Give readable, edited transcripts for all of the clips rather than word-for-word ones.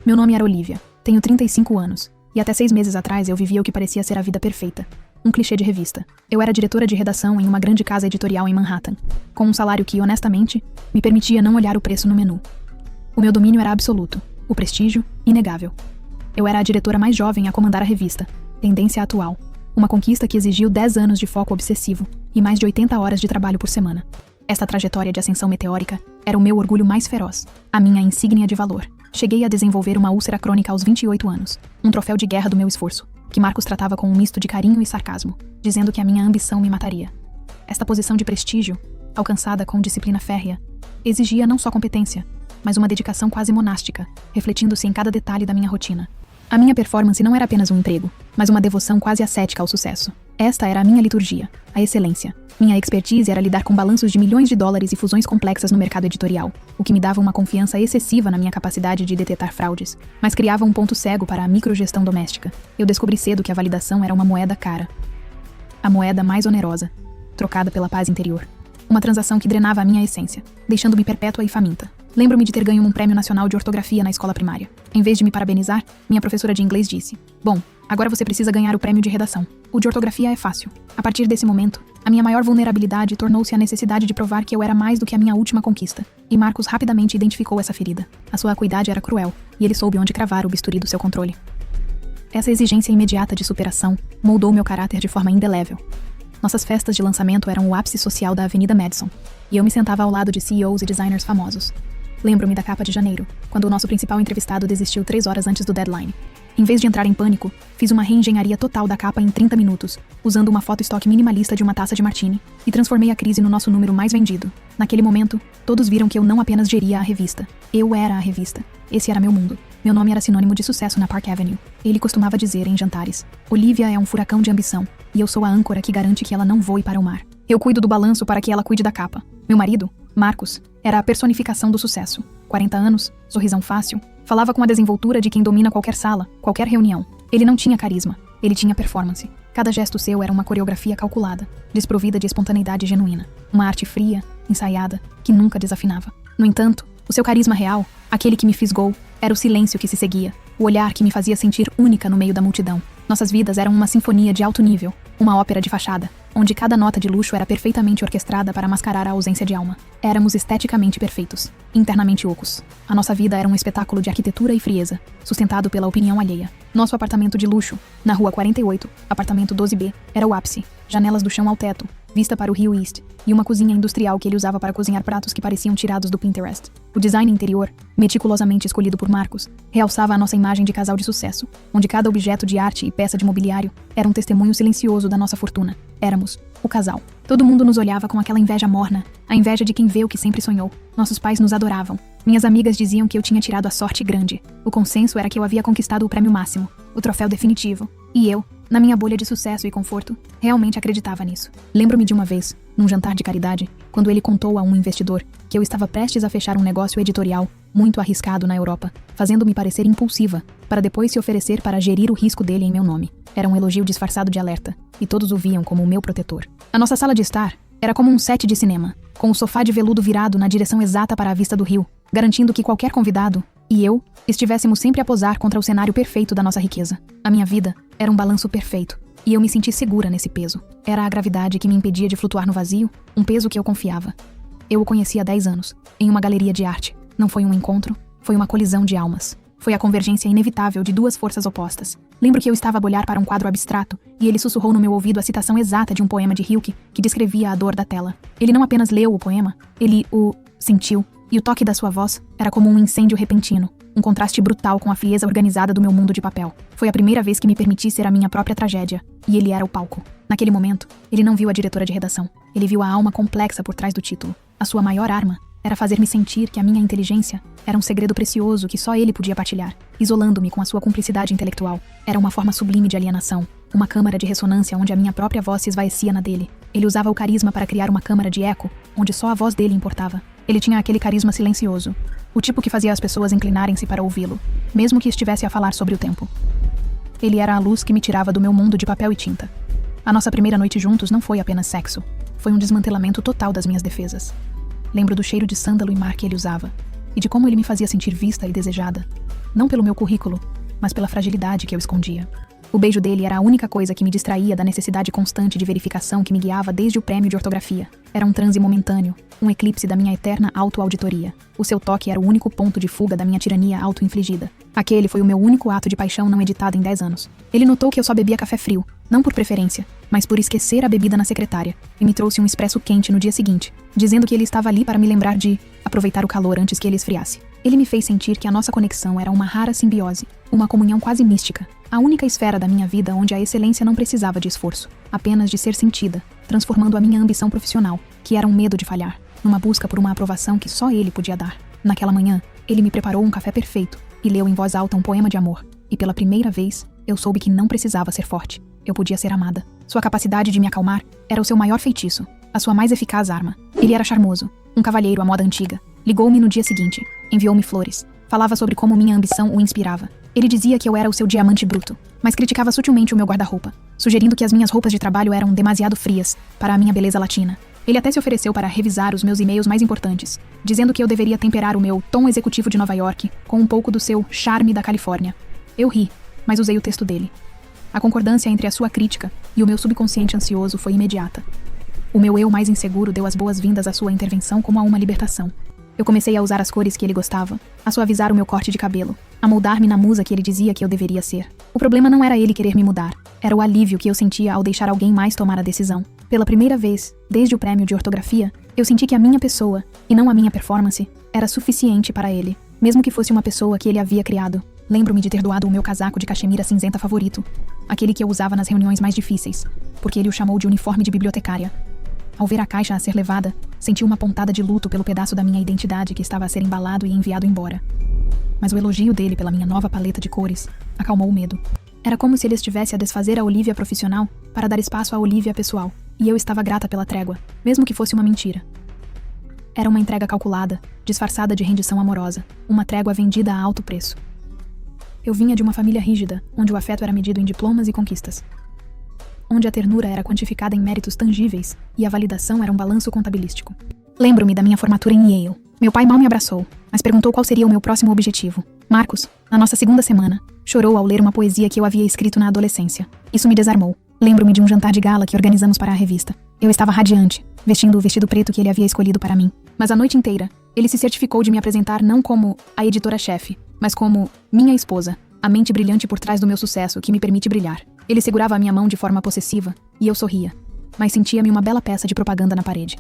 Meu nome era Olivia, tenho 35 anos, e até 6 meses atrás eu vivia o que parecia ser a vida perfeita. Um clichê de revista. Eu era diretora de redação em uma grande casa editorial em Manhattan, com um salário que, honestamente, me permitia não olhar o preço no menu. O meu domínio era absoluto, o prestígio, inegável. Eu era a diretora mais jovem a comandar a revista, tendência atual. Uma conquista que exigiu 10 anos de foco obsessivo e mais de 80 horas de trabalho por semana. Esta trajetória de ascensão meteórica era o meu orgulho mais feroz, a minha insígnia de valor. Cheguei a desenvolver uma úlcera crônica aos 28 anos, um troféu de guerra do meu esforço, que Marcos tratava com um misto de carinho e sarcasmo, dizendo que a minha ambição me mataria. Esta posição de prestígio, alcançada com disciplina férrea, exigia não só competência, mas uma dedicação quase monástica, refletindo-se em cada detalhe da minha rotina. A minha performance não era apenas um emprego, mas uma devoção quase ascética ao sucesso. Esta era a minha liturgia, a excelência. Minha expertise era lidar com balanços de milhões de dólares e fusões complexas no mercado editorial, o que me dava uma confiança excessiva na minha capacidade de detectar fraudes, mas criava um ponto cego para a microgestão doméstica. Eu descobri cedo que a validação era uma moeda cara. A moeda mais onerosa, trocada pela paz interior. Uma transação que drenava a minha essência, deixando-me perpétua e faminta. Lembro-me de ter ganho um prêmio nacional de ortografia na escola primária. Em vez de me parabenizar, minha professora de inglês disse: "Bom, agora você precisa ganhar o prêmio de redação. O de ortografia é fácil." A partir desse momento, a minha maior vulnerabilidade tornou-se a necessidade de provar que eu era mais do que a minha última conquista. E Marcos rapidamente identificou essa ferida. A sua acuidade era cruel, e ele soube onde cravar o bisturi do seu controle. Essa exigência imediata de superação moldou meu caráter de forma indelével. Nossas festas de lançamento eram o ápice social da Avenida Madison, e eu me sentava ao lado de CEOs e designers famosos. Lembro-me da capa de janeiro, quando o nosso principal entrevistado desistiu 3 horas antes do deadline. Em vez de entrar em pânico, fiz uma reengenharia total da capa em 30 minutos, usando uma foto estoque minimalista de uma taça de martini, e transformei a crise no nosso número mais vendido. Naquele momento, todos viram que eu não apenas geria a revista. Eu era a revista. Esse era meu mundo. Meu nome era sinônimo de sucesso na Park Avenue. Ele costumava dizer em jantares: "Olivia é um furacão de ambição, e eu sou a âncora que garante que ela não voe para o mar. Eu cuido do balanço para que ela cuide da capa." Meu marido, Marcos, era a personificação do sucesso. 40 anos, sorrisão fácil, falava com a desenvoltura de quem domina qualquer sala, qualquer reunião. Ele não tinha carisma, ele tinha performance. Cada gesto seu era uma coreografia calculada, desprovida de espontaneidade genuína. Uma arte fria, ensaiada, que nunca desafinava. No entanto, o seu carisma real, aquele que me fisgou, era o silêncio que se seguia, o olhar que me fazia sentir única no meio da multidão. Nossas vidas eram uma sinfonia de alto nível, uma ópera de fachada, onde cada nota de luxo era perfeitamente orquestrada para mascarar a ausência de alma. Éramos esteticamente perfeitos, internamente ocos. A nossa vida era um espetáculo de arquitetura e frieza, sustentado pela opinião alheia. Nosso apartamento de luxo, na rua 48, apartamento 12B, era o ápice, janelas do chão ao teto, vista para o Rio East, e uma cozinha industrial que ele usava para cozinhar pratos que pareciam tirados do Pinterest. O design interior, meticulosamente escolhido por Marcos, realçava a nossa imagem de casal de sucesso, onde cada objeto de arte e peça de mobiliário era um testemunho silencioso da nossa fortuna. Éramos o casal. Todo mundo nos olhava com aquela inveja morna, a inveja de quem vê o que sempre sonhou. Nossos pais nos adoravam. Minhas amigas diziam que eu tinha tirado a sorte grande. O consenso era que eu havia conquistado o prêmio máximo, o troféu definitivo. E eu, na minha bolha de sucesso e conforto, realmente acreditava nisso. Lembro-me de uma vez, num jantar de caridade, quando ele contou a um investidor que eu estava prestes a fechar um negócio editorial muito arriscado na Europa, fazendo-me parecer impulsiva, para depois se oferecer para gerir o risco dele em meu nome. Era um elogio disfarçado de alerta, e todos o viam como o meu protetor. A nossa sala de estar era como um set de cinema, com o sofá de veludo virado na direção exata para a vista do rio, garantindo que qualquer convidado, e eu, estivéssemos sempre a posar contra o cenário perfeito da nossa riqueza. A minha vida era um balanço perfeito, e eu me senti segura nesse peso. Era a gravidade que me impedia de flutuar no vazio, um peso que eu confiava. Eu o conheci há 10 anos, em uma galeria de arte. Não foi um encontro, foi uma colisão de almas. Foi a convergência inevitável de duas forças opostas. Lembro que eu estava a olhar para um quadro abstrato, e ele sussurrou no meu ouvido a citação exata de um poema de Rilke que descrevia a dor da tela. Ele não apenas leu o poema, ele o sentiu, e o toque da sua voz era como um incêndio repentino, um contraste brutal com a frieza organizada do meu mundo de papel. Foi a primeira vez que me permiti ser a minha própria tragédia, e ele era o palco. Naquele momento, ele não viu a diretora de redação. Ele viu a alma complexa por trás do título. A sua maior arma era fazer-me sentir que a minha inteligência era um segredo precioso que só ele podia partilhar, isolando-me com a sua cumplicidade intelectual. Era uma forma sublime de alienação, uma câmara de ressonância onde a minha própria voz se esvaecia na dele. Ele usava o carisma para criar uma câmara de eco, onde só a voz dele importava. Ele tinha aquele carisma silencioso, o tipo que fazia as pessoas inclinarem-se para ouvi-lo, mesmo que estivesse a falar sobre o tempo. Ele era a luz que me tirava do meu mundo de papel e tinta. A nossa primeira noite juntos não foi apenas sexo, foi um desmantelamento total das minhas defesas. Lembro do cheiro de sândalo e mar que ele usava, e de como ele me fazia sentir vista e desejada. Não pelo meu currículo, mas pela fragilidade que eu escondia. O beijo dele era a única coisa que me distraía da necessidade constante de verificação que me guiava desde o prêmio de ortografia. Era um transe momentâneo, um eclipse da minha eterna autoauditoria. O seu toque era o único ponto de fuga da minha tirania auto-infligida. Aquele foi o meu único ato de paixão não editado em 10 anos. Ele notou que eu só bebia café frio, não por preferência, mas por esquecer a bebida na secretária, e me trouxe um expresso quente no dia seguinte, dizendo que ele estava ali para me lembrar de aproveitar o calor antes que ele esfriasse. Ele me fez sentir que a nossa conexão era uma rara simbiose, uma comunhão quase mística, a única esfera da minha vida onde a excelência não precisava de esforço, apenas de ser sentida, transformando a minha ambição profissional, que era um medo de falhar, numa busca por uma aprovação que só ele podia dar. Naquela manhã, ele me preparou um café perfeito e leu em voz alta um poema de amor, e pela primeira vez, eu soube que não precisava ser forte, eu podia ser amada. Sua capacidade de me acalmar era o seu maior feitiço, a sua mais eficaz arma. Ele era charmoso, um cavalheiro à moda antiga. Ligou-me no dia seguinte, enviou-me flores, falava sobre como minha ambição o inspirava. Ele dizia que eu era o seu diamante bruto, mas criticava sutilmente o meu guarda-roupa, sugerindo que as minhas roupas de trabalho eram demasiado frias para a minha beleza latina. Ele até se ofereceu para revisar os meus e-mails mais importantes, dizendo que eu deveria temperar o meu tom executivo de Nova York com um pouco do seu charme da Califórnia. Eu ri, mas usei o texto dele. A concordância entre a sua crítica e o meu subconsciente ansioso foi imediata. O meu eu mais inseguro deu as boas-vindas à sua intervenção como a uma libertação. Eu comecei a usar as cores que ele gostava, a suavizar o meu corte de cabelo, a moldar-me na musa que ele dizia que eu deveria ser. O problema não era ele querer me mudar, era o alívio que eu sentia ao deixar alguém mais tomar a decisão. Pela primeira vez, desde o prêmio de ortografia, eu senti que a minha pessoa, e não a minha performance, era suficiente para ele, mesmo que fosse uma pessoa que ele havia criado. Lembro-me de ter doado o meu casaco de cachemira cinzenta favorito, aquele que eu usava nas reuniões mais difíceis, porque ele o chamou de uniforme de bibliotecária. Ao ver a caixa a ser levada, senti uma pontada de luto pelo pedaço da minha identidade que estava a ser embalado e enviado embora. Mas o elogio dele pela minha nova paleta de cores acalmou o medo. Era como se ele estivesse a desfazer a Olivia profissional para dar espaço à Olivia pessoal, e eu estava grata pela trégua, mesmo que fosse uma mentira. Era uma entrega calculada, disfarçada de rendição amorosa, uma trégua vendida a alto preço. Eu vinha de uma família rígida, onde o afeto era medido em diplomas e conquistas, onde a ternura era quantificada em méritos tangíveis e a validação era um balanço contabilístico. Lembro-me da minha formatura em Yale. Meu pai mal me abraçou, mas perguntou qual seria o meu próximo objetivo. Marcos, na nossa segunda semana, chorou ao ler uma poesia que eu havia escrito na adolescência. Isso me desarmou. Lembro-me de um jantar de gala que organizamos para a revista. Eu estava radiante, vestindo o vestido preto que ele havia escolhido para mim. Mas a noite inteira, ele se certificou de me apresentar não como a editora-chefe, mas como minha esposa, a mente brilhante por trás do meu sucesso que me permite brilhar. Ele segurava a minha mão de forma possessiva, e eu sorria, mas sentia-me uma bela peça de propaganda na parede.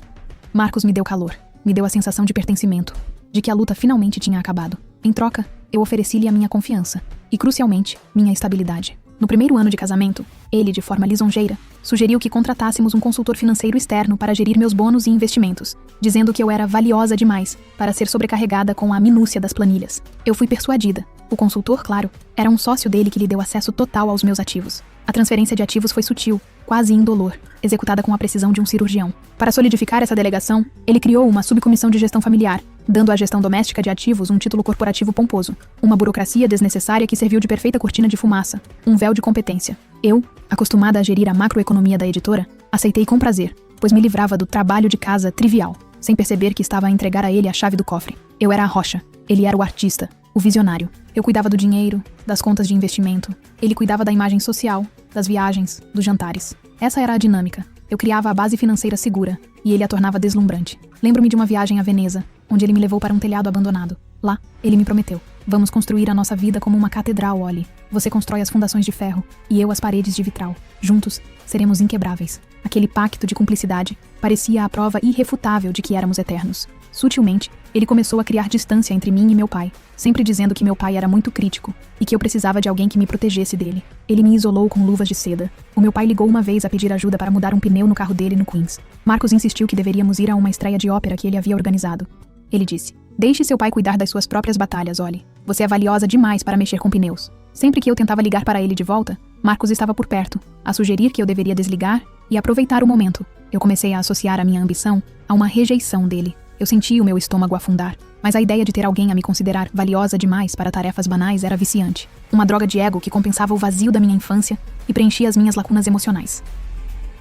Marcos me deu calor, me deu a sensação de pertencimento, de que a luta finalmente tinha acabado. Em troca, eu ofereci-lhe a minha confiança, e crucialmente, minha estabilidade. No primeiro ano de casamento, ele, de forma lisonjeira, sugeriu que contratássemos um consultor financeiro externo para gerir meus bônus e investimentos, dizendo que eu era valiosa demais para ser sobrecarregada com a minúcia das planilhas. Eu fui persuadida. O consultor, claro, era um sócio dele que lhe deu acesso total aos meus ativos. A transferência de ativos foi sutil, quase indolor, executada com a precisão de um cirurgião. Para solidificar essa delegação, ele criou uma subcomissão de gestão familiar, dando à gestão doméstica de ativos um título corporativo pomposo, uma burocracia desnecessária que serviu de perfeita cortina de fumaça, um véu de competência. Eu, acostumada a gerir a macroeconomia da editora, aceitei com prazer, pois me livrava do trabalho de casa trivial, sem perceber que estava a entregar a ele a chave do cofre. Eu era a rocha, ele era o artista, o visionário. Eu cuidava do dinheiro, das contas de investimento, ele cuidava da imagem social, das viagens, dos jantares. Essa era a dinâmica. Eu criava a base financeira segura, e ele a tornava deslumbrante. Lembro-me de uma viagem a Veneza, onde ele me levou para um telhado abandonado. Lá, ele me prometeu: vamos construir a nossa vida como uma catedral, Ollie. Você constrói as fundações de ferro, e eu as paredes de vitral. Juntos, seremos inquebráveis. Aquele pacto de cumplicidade parecia a prova irrefutável de que éramos eternos. Sutilmente, ele começou a criar distância entre mim e meu pai, sempre dizendo que meu pai era muito crítico e que eu precisava de alguém que me protegesse dele. Ele me isolou com luvas de seda. O meu pai ligou uma vez a pedir ajuda para mudar um pneu no carro dele no Queens. Marcos insistiu que deveríamos ir a uma estreia de ópera que ele havia organizado. Ele disse: deixe seu pai cuidar das suas próprias batalhas, Ollie. Você é valiosa demais para mexer com pneus. Sempre que eu tentava ligar para ele de volta, Marcos estava por perto, a sugerir que eu deveria desligar e aproveitar o momento. Eu comecei a associar a minha ambição a uma rejeição dele. Eu sentia o meu estômago afundar, mas a ideia de ter alguém a me considerar valiosa demais para tarefas banais era viciante. Uma droga de ego que compensava o vazio da minha infância e preenchia as minhas lacunas emocionais.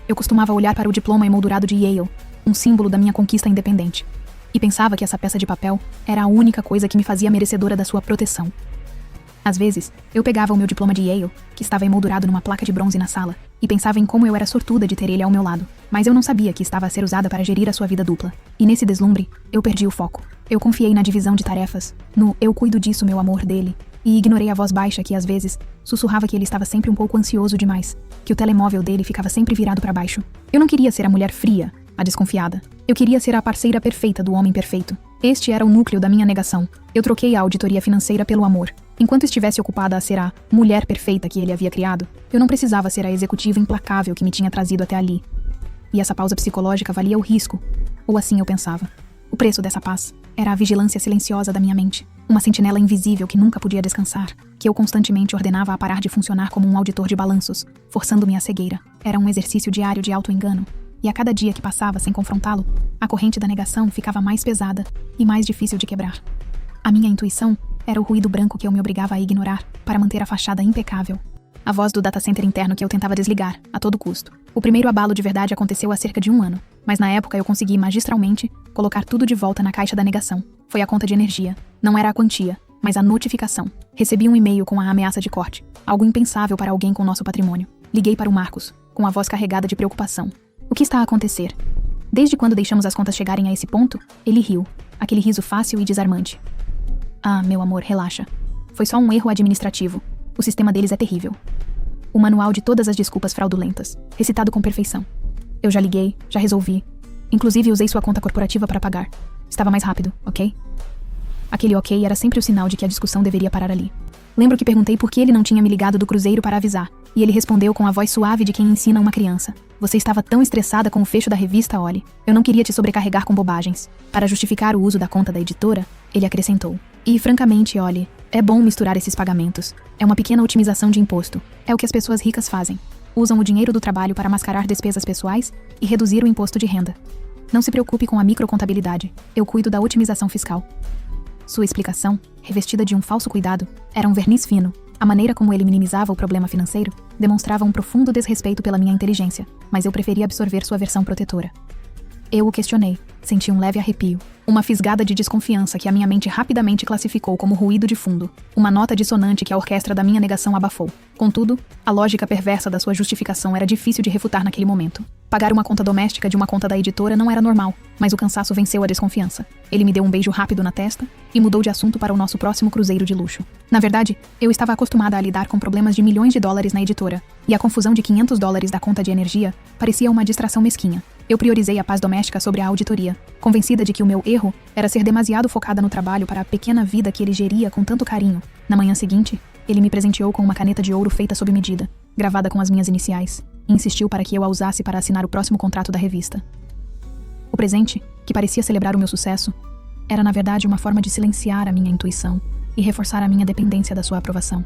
Eu costumava olhar para o diploma emoldurado de Yale, um símbolo da minha conquista independente, e pensava que essa peça de papel era a única coisa que me fazia merecedora da sua proteção. Às vezes, eu pegava o meu diploma de Yale, que estava emoldurado numa placa de bronze na sala, e pensava em como eu era sortuda de ter ele ao meu lado. Mas eu não sabia que estava a ser usada para gerir a sua vida dupla. E nesse deslumbre, eu perdi o foco. Eu confiei na divisão de tarefas, no "eu cuido disso, meu amor" dele, e ignorei a voz baixa que, às vezes, sussurrava que ele estava sempre um pouco ansioso demais, que o telemóvel dele ficava sempre virado para baixo. Eu não queria ser a mulher fria, a desconfiada. Eu queria ser a parceira perfeita do homem perfeito. Este era o núcleo da minha negação. Eu troquei a auditoria financeira pelo amor. Enquanto estivesse ocupada a ser a mulher perfeita que ele havia criado, eu não precisava ser a executiva implacável que me tinha trazido até ali. E essa pausa psicológica valia o risco. Ou assim eu pensava. O preço dessa paz era a vigilância silenciosa da minha mente. Uma sentinela invisível que nunca podia descansar, que eu constantemente ordenava a parar de funcionar como um auditor de balanços, forçando-me à cegueira. Era um exercício diário de auto-engano. E a cada dia que passava sem confrontá-lo, a corrente da negação ficava mais pesada e mais difícil de quebrar. A minha intuição era o ruído branco que eu me obrigava a ignorar para manter a fachada impecável. A voz do data center interno que eu tentava desligar, a todo custo. O primeiro abalo de verdade aconteceu há cerca de 1 ano, mas na época eu consegui magistralmente colocar tudo de volta na caixa da negação. Foi a conta de energia. Não era a quantia, mas a notificação. Recebi um e-mail com a ameaça de corte, algo impensável para alguém com nosso patrimônio. Liguei para o Marcos, com a voz carregada de preocupação. O que está a acontecer? Desde quando deixamos as contas chegarem a esse ponto, ele riu. Aquele riso fácil e desarmante. Ah, meu amor, relaxa. Foi só um erro administrativo. O sistema deles é terrível. O manual de todas as desculpas fraudulentas, recitado com perfeição. Eu já liguei, já resolvi. Inclusive usei sua conta corporativa para pagar. Estava mais rápido, ok? Aquele ok era sempre o sinal de que a discussão deveria parar ali. Lembro que perguntei por que ele não tinha me ligado do cruzeiro para avisar, e ele respondeu com a voz suave de quem ensina uma criança. Você estava tão estressada com o fecho da revista, Ollie. Eu não queria te sobrecarregar com bobagens. Para justificar o uso da conta da editora, ele acrescentou. E, francamente, Ollie, é bom misturar esses pagamentos. É uma pequena otimização de imposto. É o que as pessoas ricas fazem. Usam o dinheiro do trabalho para mascarar despesas pessoais e reduzir o imposto de renda. Não se preocupe com a microcontabilidade. Eu cuido da otimização fiscal. Sua explicação, revestida de um falso cuidado, era um verniz fino. A maneira como ele minimizava o problema financeiro demonstrava um profundo desrespeito pela minha inteligência, mas eu preferia absorver sua versão protetora. Eu o questionei, senti um leve arrepio, uma fisgada de desconfiança que a minha mente rapidamente classificou como ruído de fundo, uma nota dissonante que a orquestra da minha negação abafou. Contudo, a lógica perversa da sua justificação era difícil de refutar naquele momento. Pagar uma conta doméstica de uma conta da editora não era normal, mas o cansaço venceu a desconfiança. Ele me deu um beijo rápido na testa e mudou de assunto para o nosso próximo cruzeiro de luxo. Na verdade, eu estava acostumada a lidar com problemas de milhões de dólares na editora, e a confusão de $500 da conta de energia parecia uma distração mesquinha. Eu priorizei a paz doméstica sobre a auditoria, convencida de que o meu erro era ser demasiado focada no trabalho para a pequena vida que ele geria com tanto carinho. Na manhã seguinte, ele me presenteou com uma caneta de ouro feita sob medida, gravada com as minhas iniciais, e insistiu para que eu a usasse para assinar o próximo contrato da revista. O presente, que parecia celebrar o meu sucesso, era na verdade uma forma de silenciar a minha intuição e reforçar a minha dependência da sua aprovação.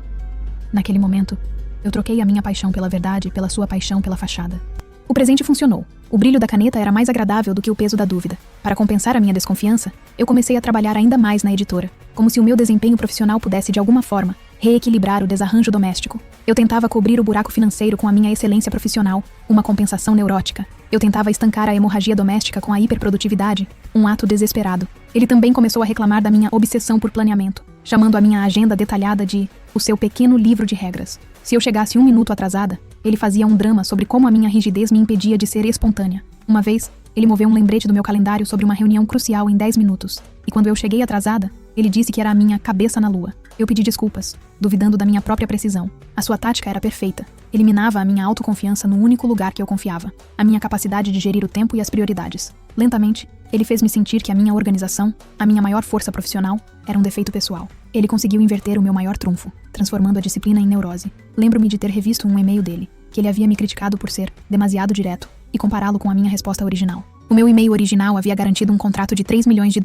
Naquele momento, eu troquei a minha paixão pela verdade pela sua paixão pela fachada. O presente funcionou. O brilho da caneta era mais agradável do que o peso da dúvida. Para compensar a minha desconfiança, eu comecei a trabalhar ainda mais na editora, como se o meu desempenho profissional pudesse, de alguma forma, reequilibrar o desarranjo doméstico. Eu tentava cobrir o buraco financeiro com a minha excelência profissional, uma compensação neurótica. Eu tentava estancar a hemorragia doméstica com a hiperprodutividade, um ato desesperado. Ele também começou a reclamar da minha obsessão por planeamento, chamando a minha agenda detalhada de o seu pequeno livro de regras. Se eu chegasse 1 minuto atrasada, ele fazia um drama sobre como a minha rigidez me impedia de ser espontânea. Uma vez, ele moveu um lembrete do meu calendário sobre uma reunião crucial em 10 minutos. E quando eu cheguei atrasada, ele disse que era a minha cabeça na lua. Eu pedi desculpas, duvidando da minha própria precisão. A sua tática era perfeita. Eliminava a minha autoconfiança no único lugar que eu confiava, a minha capacidade de gerir o tempo e as prioridades. Lentamente, ele fez-me sentir que a minha organização, a minha maior força profissional, era um defeito pessoal. Ele conseguiu inverter o meu maior trunfo, transformando a disciplina em neurose. Lembro-me de ter revisto um e-mail dele, que ele havia me criticado por ser demasiado direto, e compará-lo com a minha resposta original. O meu e-mail original havia garantido um contrato de $3 milhões.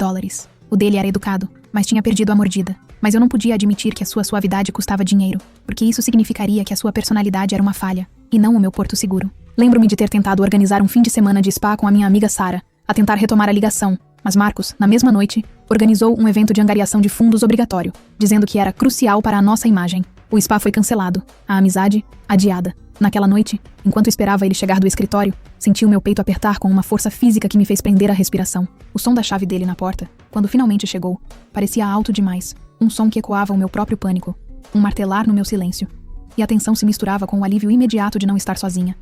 O dele era educado, mas tinha perdido a mordida. Mas eu não podia admitir que a sua suavidade custava dinheiro, porque isso significaria que a sua personalidade era uma falha, e não o meu porto seguro. Lembro-me de ter tentado organizar um fim de semana de spa com a minha amiga Sarah, a tentar retomar a ligação, mas Marcos, na mesma noite, organizou um evento de angariação de fundos obrigatório, dizendo que era crucial para a nossa imagem. O spa foi cancelado, a amizade, adiada. Naquela noite, enquanto esperava ele chegar do escritório, senti o meu peito apertar com uma força física que me fez prender a respiração. O som da chave dele na porta, quando finalmente chegou, parecia alto demais, um som que ecoava o meu próprio pânico. um martelar no meu silêncio. E a tensão se misturava com o alívio imediato de não estar sozinha.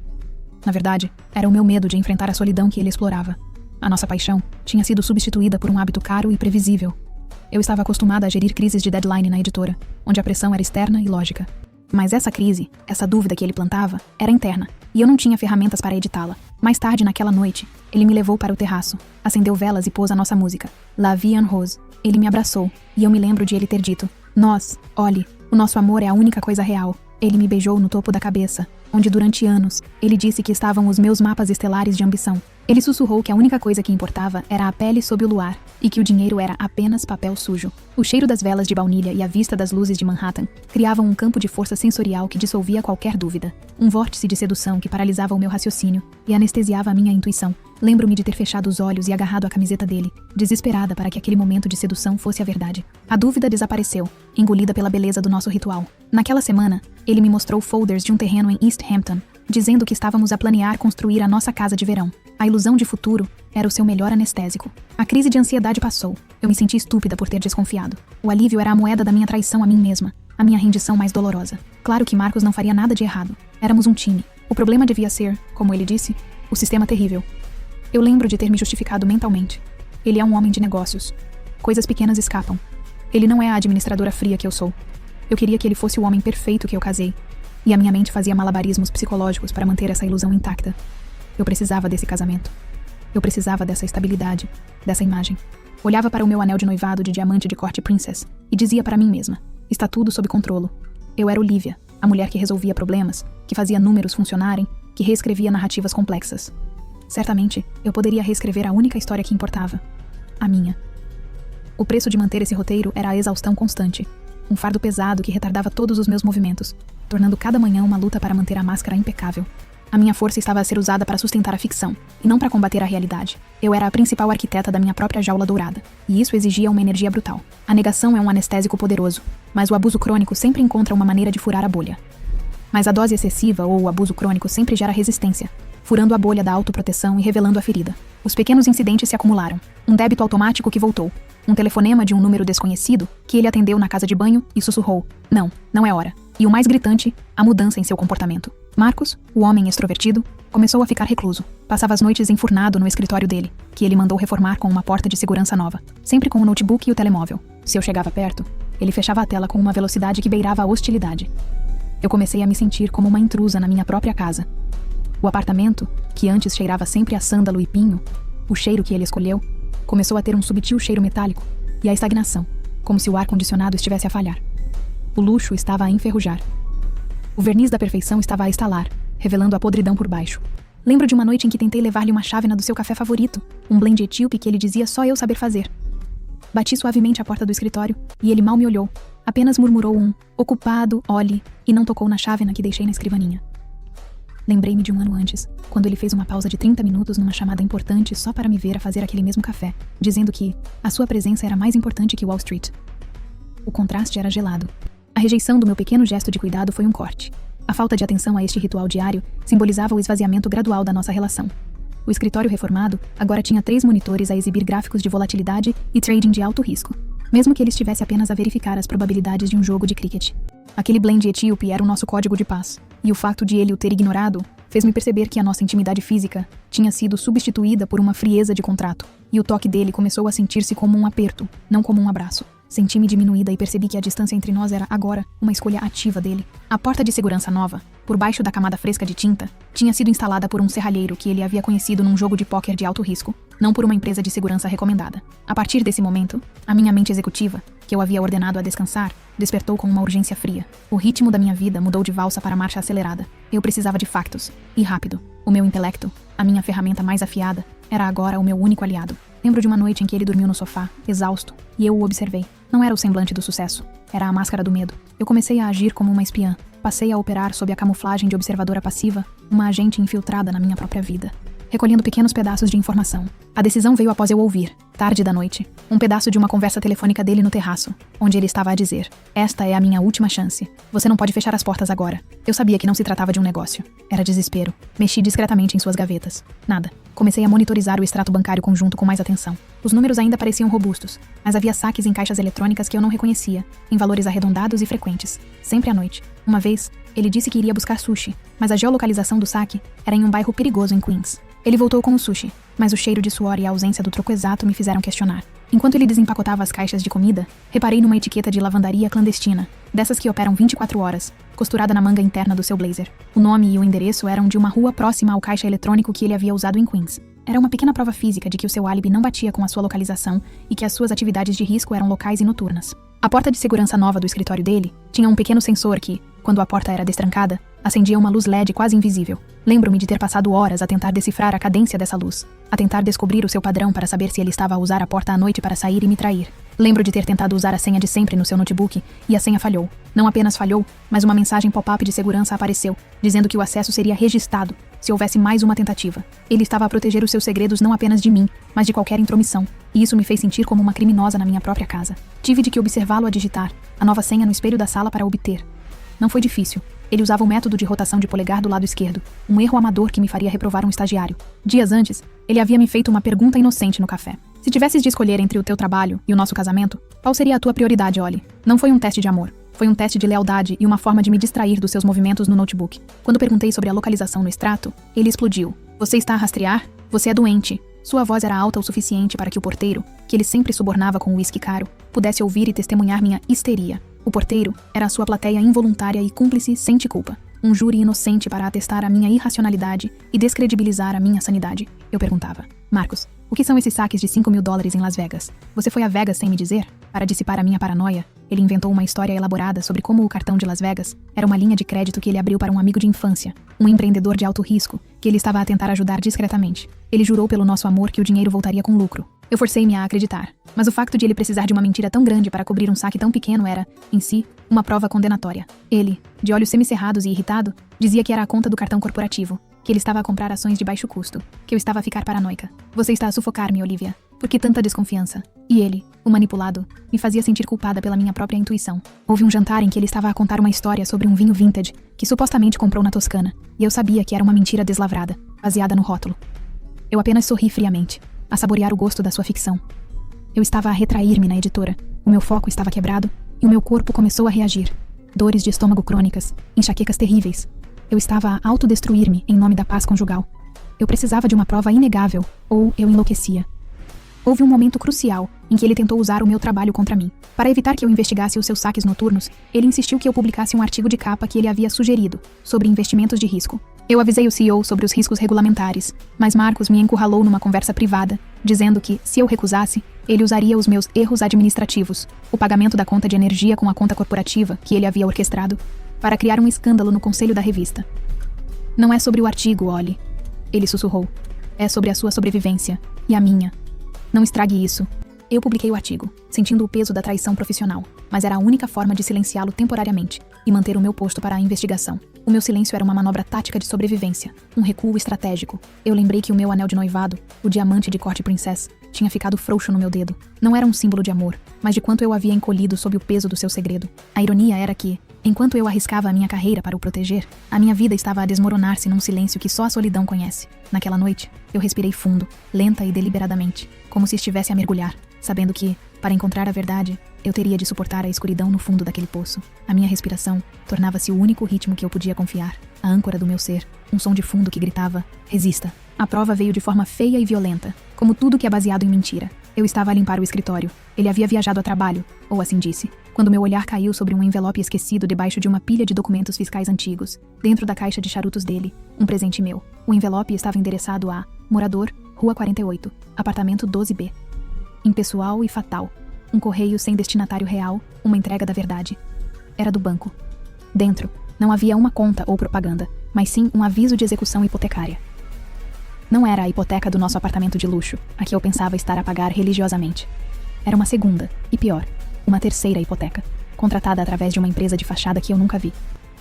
Na verdade, era o meu medo de enfrentar a solidão que ele explorava. A nossa paixão tinha sido substituída por um hábito caro e previsível. Eu estava acostumada a gerir crises de deadline na editora, onde a pressão era externa e lógica. Mas essa crise, essa dúvida que ele plantava, era interna, e eu não tinha ferramentas para editá-la. Mais tarde, naquela noite, ele me levou para o terraço, acendeu velas e pôs a nossa música, La Vie en Rose. Ele me abraçou, e eu me lembro de ele ter dito: "Nós, olhe, o nosso amor é a única coisa real." Ele me beijou no topo da cabeça, onde durante anos, ele disse que estavam os meus mapas estelares de ambição. Ele sussurrou que a única coisa que importava era a pele sob o luar, e que o dinheiro era apenas papel sujo. O cheiro das velas de baunilha e a vista das luzes de Manhattan criavam um campo de força sensorial que dissolvia qualquer dúvida. Um vórtice de sedução que paralisava o meu raciocínio e anestesiava a minha intuição. Lembro-me de ter fechado os olhos e agarrado a camiseta dele, desesperada para que aquele momento de sedução fosse a verdade. A dúvida desapareceu, engolida pela beleza do nosso ritual. Naquela semana, ele me mostrou folders de um terreno em East Hampton, dizendo que estávamos a planear construir a nossa casa de verão. A ilusão de futuro era o seu melhor anestésico. A crise de ansiedade passou. Eu me senti estúpida por ter desconfiado. O alívio era a moeda da minha traição a mim mesma, a minha rendição mais dolorosa. Claro que Marcos não faria nada de errado. Éramos um time. O problema devia ser, como ele disse, o sistema terrível. Eu lembro de ter me justificado mentalmente. Ele é um homem de negócios. Coisas pequenas escapam. Ele não é a administradora fria que eu sou. Eu queria que ele fosse o homem perfeito que eu casei. E a minha mente fazia malabarismos psicológicos para manter essa ilusão intacta. Eu precisava desse casamento. Eu precisava dessa estabilidade, dessa imagem. Olhava para o meu anel de noivado de diamante de corte princess e dizia para mim mesma: está tudo sob controle. Eu era Olivia, a mulher que resolvia problemas, que fazia números funcionarem, que reescrevia narrativas complexas. Certamente, eu poderia reescrever a única história que importava. A minha. O preço de manter esse roteiro era a exaustão constante. Um fardo pesado que retardava todos os meus movimentos, tornando cada manhã uma luta para manter a máscara impecável. A minha força estava a ser usada para sustentar a ficção, e não para combater a realidade. Eu era a principal arquiteta da minha própria jaula dourada, e isso exigia uma energia brutal. A negação é um anestésico poderoso, mas o abuso crônico sempre encontra uma maneira de furar a bolha. Mas a dose excessiva ou o abuso crônico sempre gera resistência, furando a bolha da autoproteção e revelando a ferida. Os pequenos incidentes se acumularam. Um débito automático que voltou. Um telefonema de um número desconhecido que ele atendeu na casa de banho e sussurrou: "Não, não é hora." E o mais gritante, a mudança em seu comportamento. Marcos, o homem extrovertido, começou a ficar recluso. Passava as noites enfurnado no escritório dele, que ele mandou reformar com uma porta de segurança nova, sempre com o notebook e o telemóvel. Se eu chegava perto, ele fechava a tela com uma velocidade que beirava a hostilidade. Eu comecei a me sentir como uma intrusa na minha própria casa. O apartamento, que antes cheirava sempre a sândalo e pinho, o cheiro que ele escolheu, começou a ter um subtil cheiro metálico, e a estagnação, como se o ar-condicionado estivesse a falhar. O luxo estava a enferrujar. O verniz da perfeição estava a estalar, revelando a podridão por baixo. Lembro de uma noite em que tentei levar-lhe uma chávena do seu café favorito, um blend etíope que ele dizia só eu saber fazer. Bati suavemente a porta do escritório, e ele mal me olhou. Apenas murmurou um "ocupado, olhe", e não tocou na chávena que deixei na escrivaninha. Lembrei-me de um ano antes, quando ele fez uma pausa de 30 minutos numa chamada importante só para me ver a fazer aquele mesmo café, dizendo que a sua presença era mais importante que Wall Street. O contraste era gelado. A rejeição do meu pequeno gesto de cuidado foi um corte. A falta de atenção a este ritual diário simbolizava o esvaziamento gradual da nossa relação. O escritório reformado agora tinha 3 monitores a exibir gráficos de volatilidade e trading de alto risco, mesmo que ele estivesse apenas a verificar as probabilidades de um jogo de cricket. Aquele blend etíope era o nosso código de paz, e o fato de ele o ter ignorado fez-me perceber que a nossa intimidade física tinha sido substituída por uma frieza de contrato, e o toque dele começou a sentir-se como um aperto, não como um abraço. Senti-me diminuída e percebi que a distância entre nós era, agora, uma escolha ativa dele. A porta de segurança nova, por baixo da camada fresca de tinta, tinha sido instalada por um serralheiro que ele havia conhecido num jogo de póquer de alto risco, não por uma empresa de segurança recomendada. A partir desse momento, a minha mente executiva, que eu havia ordenado a descansar, despertou com uma urgência fria. O ritmo da minha vida mudou de valsa para marcha acelerada. Eu precisava de factos, e rápido. O meu intelecto, a minha ferramenta mais afiada, era agora o meu único aliado. Lembro de uma noite em que ele dormiu no sofá, exausto, e eu o observei. Não era o semblante do sucesso, era a máscara do medo. Eu comecei a agir como uma espiã. Passei a operar sob a camuflagem de observadora passiva, uma agente infiltrada na minha própria vida. recolhendo pequenos pedaços de informação. A decisão veio após eu ouvir, tarde da noite, um pedaço de uma conversa telefônica dele no terraço, onde ele estava a dizer: "Esta é a minha última chance. Você não pode fechar as portas agora." Eu sabia que não se tratava de um negócio. Era desespero. Mexi discretamente em suas gavetas. Nada. Comecei a monitorizar o extrato bancário conjunto com mais atenção. Os números ainda pareciam robustos, mas havia saques em caixas eletrônicas que eu não reconhecia, em valores arredondados e frequentes, sempre à noite. Uma vez, ele disse que iria buscar sushi, mas a geolocalização do saque era em um bairro perigoso em Queens. Ele voltou com o sushi, mas o cheiro de suor e a ausência do troco exato me fizeram questionar. Enquanto ele desempacotava as caixas de comida, reparei numa etiqueta de lavandaria clandestina, dessas que operam 24 horas, costurada na manga interna do seu blazer. O nome e o endereço eram de uma rua próxima ao caixa eletrônico que ele havia usado em Queens. Era uma pequena prova física de que o seu álibi não batia com a sua localização e que as suas atividades de risco eram locais e noturnas. A porta de segurança nova do escritório dele tinha um pequeno sensor que, quando a porta era destrancada, acendia uma luz LED quase invisível. Lembro-me de ter passado horas a tentar decifrar a cadência dessa luz, a tentar descobrir o seu padrão para saber se ele estava a usar a porta à noite para sair e me trair. Lembro de ter tentado usar a senha de sempre no seu notebook, e a senha falhou. Não apenas falhou, mas uma mensagem pop-up de segurança apareceu, dizendo que o acesso seria registrado se houvesse mais uma tentativa. Ele estava a proteger os seus segredos não apenas de mim, mas de qualquer intromissão, e isso me fez sentir como uma criminosa na minha própria casa. Tive de que observá-lo a digitar a nova senha no espelho da sala para obter. Não foi difícil. Ele usava o método de rotação de polegar do lado esquerdo, um erro amador que me faria reprovar um estagiário. Dias antes, ele havia me feito uma pergunta inocente no café. Se tivesses de escolher entre o teu trabalho e o nosso casamento, qual seria a tua prioridade, Ollie? Não foi um teste de amor. Foi um teste de lealdade e uma forma de me distrair dos seus movimentos no notebook. Quando perguntei sobre a localização no extrato, ele explodiu. Você está a rastrear? Você é doente. Sua voz era alta o suficiente para que o porteiro, que ele sempre subornava com uísque caro, pudesse ouvir e testemunhar minha histeria. O porteiro era a sua plateia involuntária e cúmplice sente culpa. Um júri inocente para atestar a minha irracionalidade e descredibilizar a minha sanidade. Eu perguntava: Marcos, o que são esses saques de $5.000 em Las Vegas? Você foi a Vegas sem me dizer? Para dissipar a minha paranoia, ele inventou uma história elaborada sobre como o cartão de Las Vegas era uma linha de crédito que ele abriu para um amigo de infância, um empreendedor de alto risco, que ele estava a tentar ajudar discretamente. Ele jurou pelo nosso amor que o dinheiro voltaria com lucro. Eu forcei-me a acreditar, mas o facto de ele precisar de uma mentira tão grande para cobrir um saque tão pequeno era, em si, uma prova condenatória. Ele, de olhos semicerrados e irritado, dizia que era a conta do cartão corporativo, que ele estava a comprar ações de baixo custo, que eu estava a ficar paranoica. Você está a sufocar-me, Olivia. Por que tanta desconfiança? E ele, o manipulado, me fazia sentir culpada pela minha própria intuição. Houve um jantar em que ele estava a contar uma história sobre um vinho vintage que supostamente comprou na Toscana, e eu sabia que era uma mentira deslavrada, baseada no rótulo. Eu apenas sorri friamente, a saborear o gosto da sua ficção. Eu estava a retrair-me na editora, o meu foco estava quebrado e o meu corpo começou a reagir. Dores de estômago crônicas, enxaquecas terríveis. Eu estava a autodestruir-me em nome da paz conjugal. Eu precisava de uma prova inegável, ou eu enlouquecia. Houve um momento crucial em que ele tentou usar o meu trabalho contra mim. Para evitar que eu investigasse os seus saques noturnos, ele insistiu que eu publicasse um artigo de capa que ele havia sugerido, sobre investimentos de risco. Eu avisei o CEO sobre os riscos regulamentares, mas Marcos me encurralou numa conversa privada, dizendo que, se eu recusasse, ele usaria os meus erros administrativos, o pagamento da conta de energia com a conta corporativa que ele havia orquestrado, para criar um escândalo no conselho da revista. Não é sobre o artigo, Ollie, ele sussurrou. É sobre a sua sobrevivência, e a minha. Não estrague isso. Eu publiquei o artigo, sentindo o peso da traição profissional, mas era a única forma de silenciá-lo temporariamente e manter o meu posto para a investigação. O meu silêncio era uma manobra tática de sobrevivência, um recuo estratégico. Eu lembrei que o meu anel de noivado, o diamante de corte princess, tinha ficado frouxo no meu dedo. Não era um símbolo de amor, mas de quanto eu havia encolhido sob o peso do seu segredo. A ironia era que, enquanto eu arriscava a minha carreira para o proteger, a minha vida estava a desmoronar-se num silêncio que só a solidão conhece. Naquela noite, eu respirei fundo, lenta e deliberadamente, como se estivesse a mergulhar, sabendo que, para encontrar a verdade, eu teria de suportar a escuridão no fundo daquele poço. A minha respiração tornava-se o único ritmo que eu podia confiar, a âncora do meu ser, um som de fundo que gritava: resista. A prova veio de forma feia e violenta, como tudo que é baseado em mentira. Eu estava a limpar o escritório. Ele havia viajado a trabalho, ou assim disse, quando meu olhar caiu sobre um envelope esquecido debaixo de uma pilha de documentos fiscais antigos, dentro da caixa de charutos dele, um presente meu. O envelope estava endereçado a Morador, Rua 48, apartamento 12B. Impessoal e fatal. Um correio sem destinatário real, uma entrega da verdade. Era do banco. Dentro, não havia uma conta ou propaganda, mas sim um aviso de execução hipotecária. Não era a hipoteca do nosso apartamento de luxo, a que eu pensava estar a pagar religiosamente. Era uma segunda, e pior, uma terceira hipoteca, contratada através de uma empresa de fachada que eu nunca vi.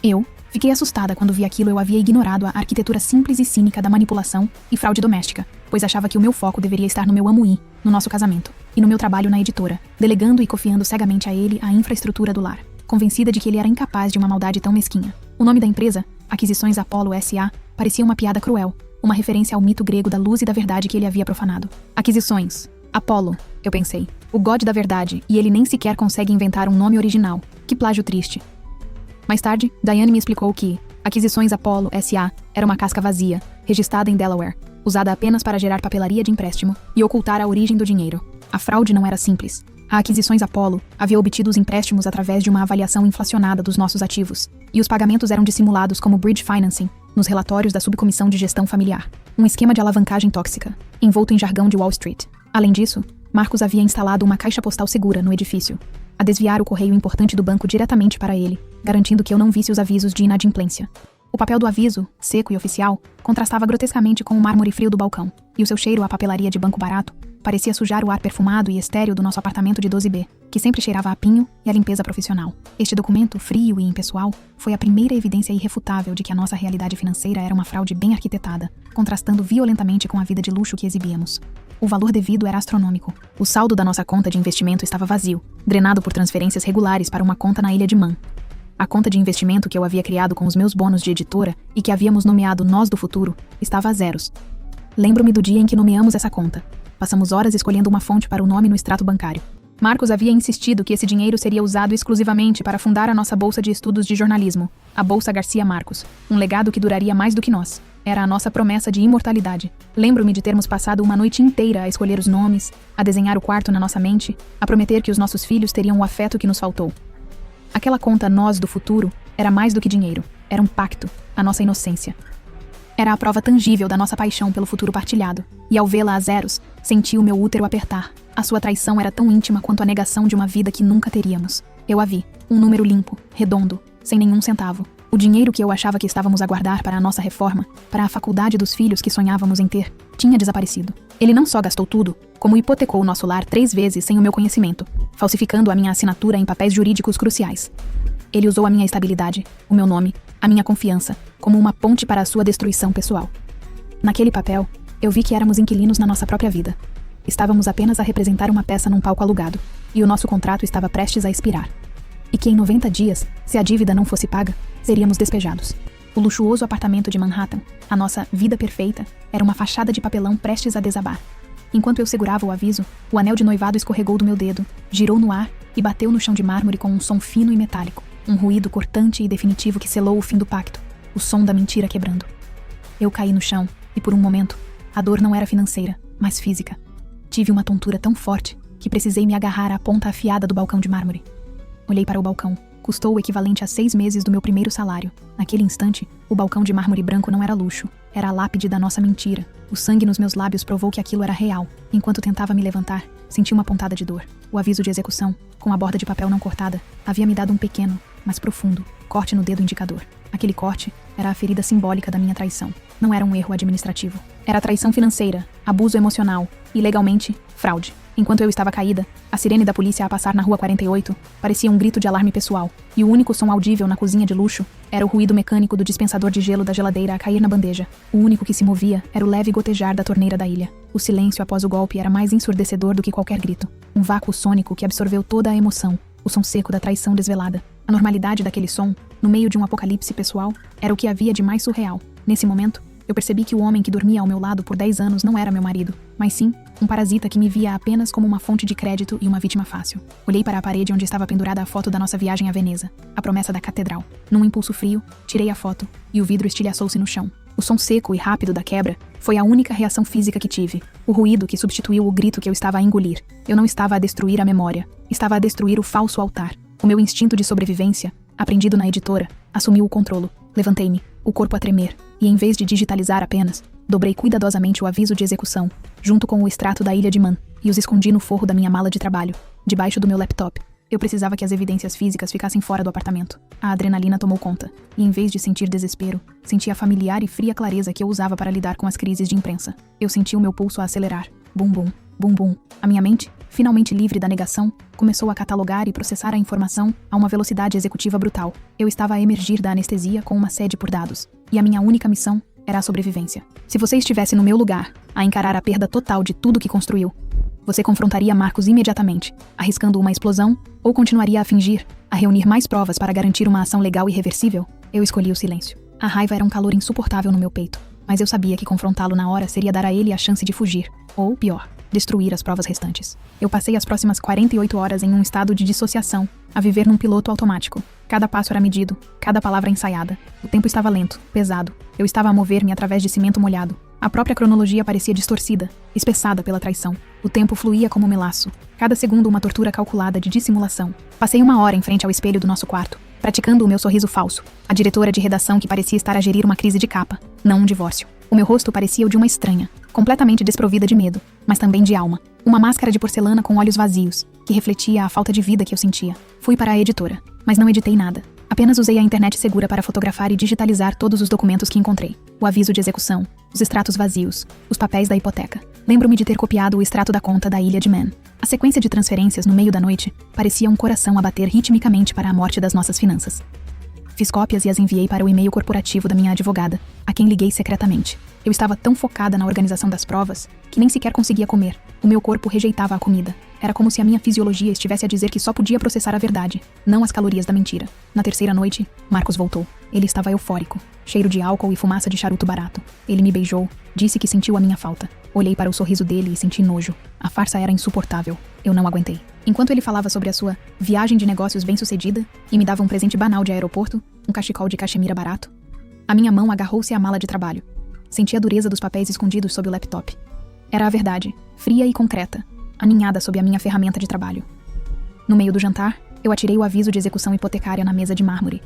Eu fiquei assustada quando vi aquilo. Eu havia ignorado a arquitetura simples e cínica da manipulação e fraude doméstica, pois achava que o meu foco deveria estar no meu amo-i, no nosso casamento, e no meu trabalho na editora, delegando e confiando cegamente a ele a infraestrutura do lar, convencida de que ele era incapaz de uma maldade tão mesquinha. O nome da empresa, Aquisições Apollo S.A., parecia uma piada cruel, uma referência ao mito grego da luz e da verdade que ele havia profanado. Aquisições. Apollo, eu pensei. O God da verdade, e ele nem sequer consegue inventar um nome original. Que plágio triste. Mais tarde, Diane me explicou que Aquisições Apollo S.A. era uma casca vazia, registrada em Delaware, usada apenas para gerar papelaria de empréstimo e ocultar a origem do dinheiro. A fraude não era simples. A Aquisições Apollo havia obtido os empréstimos através de uma avaliação inflacionada dos nossos ativos, e os pagamentos eram dissimulados como bridge financing nos relatórios da Subcomissão de Gestão Familiar. Um esquema de alavancagem tóxica, envolto em jargão de Wall Street. Além disso, Marcos havia instalado uma caixa postal segura no edifício, a desviar o correio importante do banco diretamente para ele, garantindo que eu não visse os avisos de inadimplência. O papel do aviso, seco e oficial, contrastava grotescamente com o mármore frio do balcão, e o seu cheiro à papelaria de banco barato parecia sujar o ar perfumado e estéril do nosso apartamento de 12B, que sempre cheirava a pinho e a limpeza profissional. Este documento, frio e impessoal, foi a primeira evidência irrefutável de que a nossa realidade financeira era uma fraude bem arquitetada, contrastando violentamente com a vida de luxo que exibíamos. O valor devido era astronômico. O saldo da nossa conta de investimento estava vazio, drenado por transferências regulares para uma conta na ilha de Man. A conta de investimento que eu havia criado com os meus bônus de editora e que havíamos nomeado Nós do Futuro estava a zeros. Lembro-me do dia em que nomeamos essa conta. Passamos horas escolhendo uma fonte para o nome no extrato bancário. Marcos havia insistido que esse dinheiro seria usado exclusivamente para fundar a nossa bolsa de estudos de jornalismo, a Bolsa Garcia Marcos, um legado que duraria mais do que nós. Era a nossa promessa de imortalidade. Lembro-me de termos passado uma noite inteira a escolher os nomes, a desenhar o quarto na nossa mente, a prometer que os nossos filhos teriam o afeto que nos faltou. Aquela conta Nós do Futuro era mais do que dinheiro, era um pacto, a nossa inocência. Era a prova tangível da nossa paixão pelo futuro partilhado, e ao vê-la a zeros, senti o meu útero apertar. A sua traição era tão íntima quanto a negação de uma vida que nunca teríamos. Eu a vi, um número limpo, redondo, sem nenhum centavo. O dinheiro que eu achava que estávamos a guardar para a nossa reforma, para a faculdade dos filhos que sonhávamos em ter, tinha desaparecido. Ele não só gastou tudo, como hipotecou o nosso lar 3 vezes sem o meu conhecimento, falsificando a minha assinatura em papéis jurídicos cruciais. Ele usou a minha estabilidade, o meu nome, a minha confiança, como uma ponte para a sua destruição pessoal. Naquele papel, eu vi que éramos inquilinos na nossa própria vida. Estávamos apenas a representar uma peça num palco alugado, e o nosso contrato estava prestes a expirar. E que em 90 dias, se a dívida não fosse paga, seríamos despejados. O luxuoso apartamento de Manhattan, a nossa vida perfeita, era uma fachada de papelão prestes a desabar. Enquanto eu segurava o aviso, o anel de noivado escorregou do meu dedo, girou no ar e bateu no chão de mármore com um som fino e metálico. Um ruído cortante e definitivo que selou o fim do pacto, o som da mentira quebrando. Eu caí no chão, e por um momento, a dor não era financeira, mas física. Tive uma tontura tão forte que precisei me agarrar à ponta afiada do balcão de mármore. Olhei para o balcão. Custou o equivalente a 6 meses do meu primeiro salário. Naquele instante, o balcão de mármore branco não era luxo, era a lápide da nossa mentira. O sangue nos meus lábios provou que aquilo era real. Enquanto tentava me levantar, senti uma pontada de dor. O aviso de execução, com a borda de papel não cortada, havia me dado um pequeno, mas profundo, corte no dedo indicador. Aquele corte era a ferida simbólica da minha traição. Não era um erro administrativo. Era traição financeira, abuso emocional e, legalmente, fraude. Enquanto eu estava caída, a sirene da polícia a passar na rua 48 parecia um grito de alarme pessoal, e o único som audível na cozinha de luxo era o ruído mecânico do dispensador de gelo da geladeira a cair na bandeja. O único que se movia era o leve gotejar da torneira da ilha. O silêncio após o golpe era mais ensurdecedor do que qualquer grito. Um vácuo sônico que absorveu toda a emoção, o som seco da traição desvelada. A normalidade daquele som, no meio de um apocalipse pessoal, era o que havia de mais surreal. Nesse momento, eu percebi que o homem que dormia ao meu lado por 10 anos não era meu marido, mas sim um parasita que me via apenas como uma fonte de crédito e uma vítima fácil. Olhei para a parede onde estava pendurada a foto da nossa viagem a Veneza, a promessa da catedral. Num impulso frio, tirei a foto e o vidro estilhaçou-se no chão. O som seco e rápido da quebra foi a única reação física que tive. O ruído que substituiu o grito que eu estava a engolir. Eu não estava a destruir a memória, estava a destruir o falso altar. O meu instinto de sobrevivência, aprendido na editora, assumiu o controle. Levantei-me, o corpo a tremer, e em vez de digitalizar apenas, dobrei cuidadosamente o aviso de execução, junto com o extrato da ilha de Man, e os escondi no forro da minha mala de trabalho, debaixo do meu laptop. Eu precisava que as evidências físicas ficassem fora do apartamento. A adrenalina tomou conta, e em vez de sentir desespero, senti a familiar e fria clareza que eu usava para lidar com as crises de imprensa. Eu senti o meu pulso a acelerar. Bum bum. Bum bum. A minha mente, finalmente livre da negação, começou a catalogar e processar a informação a uma velocidade executiva brutal. Eu estava a emergir da anestesia com uma sede por dados. E a minha única missão era a sobrevivência. Se você estivesse no meu lugar, a encarar a perda total de tudo que construiu, você confrontaria Marcos imediatamente, arriscando uma explosão, ou continuaria a fingir, a reunir mais provas para garantir uma ação legal e irreversível? Eu escolhi o silêncio. A raiva era um calor insuportável no meu peito, mas eu sabia que confrontá-lo na hora seria dar a ele a chance de fugir, ou, pior, destruir as provas restantes. Eu passei as próximas 48 horas em um estado de dissociação, a viver num piloto automático. Cada passo era medido, cada palavra ensaiada. O tempo estava lento, pesado. Eu estava a mover-me através de cimento molhado. A própria cronologia parecia distorcida, espessada pela traição. O tempo fluía como melaço. Cada segundo uma tortura calculada de dissimulação. Passei uma hora em frente ao espelho do nosso quarto, praticando o meu sorriso falso. A diretora de redação que parecia estar a gerir uma crise de capa, não um divórcio. O meu rosto parecia o de uma estranha, completamente desprovida de medo, mas também de alma. Uma máscara de porcelana com olhos vazios, que refletia a falta de vida que eu sentia. Fui para a editora, mas não editei nada. Apenas usei a internet segura para fotografar e digitalizar todos os documentos que encontrei. O aviso de execução, os extratos vazios, os papéis da hipoteca. Lembro-me de ter copiado o extrato da conta da Ilha de Man. A sequência de transferências no meio da noite parecia um coração a bater ritmicamente para a morte das nossas finanças. Fiz cópias e as enviei para o e-mail corporativo da minha advogada, a quem liguei secretamente. Eu estava tão focada na organização das provas que nem sequer conseguia comer. O meu corpo rejeitava a comida. Era como se a minha fisiologia estivesse a dizer que só podia processar a verdade, não as calorias da mentira. Na terceira noite, Marcos voltou. Ele estava eufórico, cheiro de álcool e fumaça de charuto barato. Ele me beijou, disse que sentiu a minha falta. Olhei para o sorriso dele e senti nojo. A farsa era insuportável. Eu não aguentei. Enquanto ele falava sobre a sua viagem de negócios bem-sucedida e me dava um presente banal de aeroporto, um cachecol de cachemira barato, a minha mão agarrou-se à mala de trabalho. Senti a dureza dos papéis escondidos sob o laptop. Era a verdade, fria e concreta, aninhada sob a minha ferramenta de trabalho. No meio do jantar, eu atirei o aviso de execução hipotecária na mesa de mármore.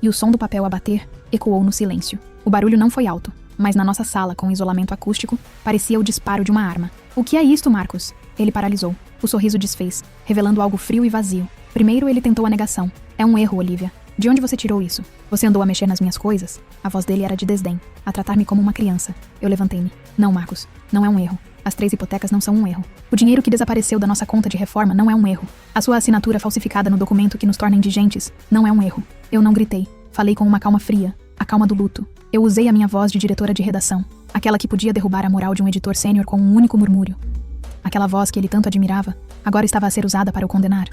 E o som do papel a bater ecoou no silêncio. O barulho não foi alto, mas na nossa sala, com isolamento acústico, parecia o disparo de uma arma. O que é isto, Marcos? Ele paralisou. O sorriso desfez, revelando algo frio e vazio. Primeiro ele tentou a negação. É um erro, Olivia. De onde você tirou isso? Você andou a mexer nas minhas coisas? A voz dele era de desdém, a tratar-me como uma criança. Eu levantei-me. Não, Marcos. Não é um erro. As 3 hipotecas não são um erro. O dinheiro que desapareceu da nossa conta de reforma não é um erro. A sua assinatura falsificada no documento que nos torna indigentes não é um erro. Eu não gritei. Falei com uma calma fria, a calma do luto. Eu usei a minha voz de diretora de redação, aquela que podia derrubar a moral de um editor sênior com um único murmúrio. Aquela voz que ele tanto admirava, agora estava a ser usada para o condenar.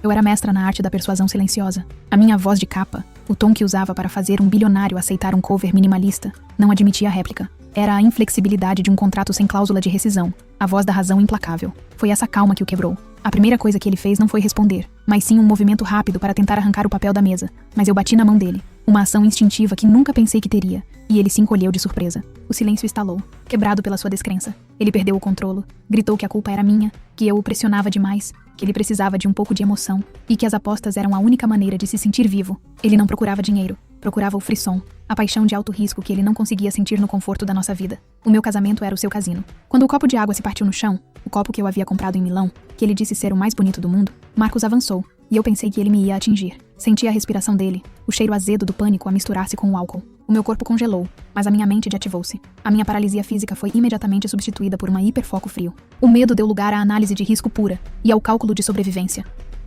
Eu era mestra na arte da persuasão silenciosa. A minha voz de capa, o tom que usava para fazer um bilionário aceitar um cover minimalista, não admitia réplica. Era a inflexibilidade de um contrato sem cláusula de rescisão, a voz da razão implacável. Foi essa calma que o quebrou. A primeira coisa que ele fez não foi responder, mas sim um movimento rápido para tentar arrancar o papel da mesa. Mas eu bati na mão dele, uma ação instintiva que nunca pensei que teria, e ele se encolheu de surpresa. O silêncio estalou, quebrado pela sua descrença. Ele perdeu o controlo, gritou que a culpa era minha, que eu o pressionava demais, que ele precisava de um pouco de emoção, e que as apostas eram a única maneira de se sentir vivo. Ele não procurava dinheiro, procurava o frisson, a paixão de alto risco que ele não conseguia sentir no conforto da nossa vida. O meu casamento era o seu casino. Quando o copo de água se partiu no chão, o copo que eu havia comprado em Milão, que ele disse ser o mais bonito do mundo, Marcos avançou, e eu pensei que ele me ia atingir. Senti a respiração dele, o cheiro azedo do pânico a misturar-se com o álcool. O meu corpo congelou, mas a minha mente desativou-se. A minha paralisia física foi imediatamente substituída por uma hiperfoco frio. O medo deu lugar à análise de risco pura e ao cálculo de sobrevivência.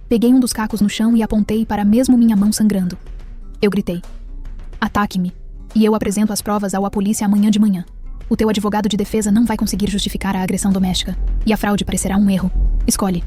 Peguei um dos cacos no chão e apontei para mesmo minha mão sangrando. Eu gritei. Ataque-me, e eu apresento as provas à polícia amanhã de manhã. O teu advogado de defesa não vai conseguir justificar a agressão doméstica, e a fraude parecerá um erro. Escolhe.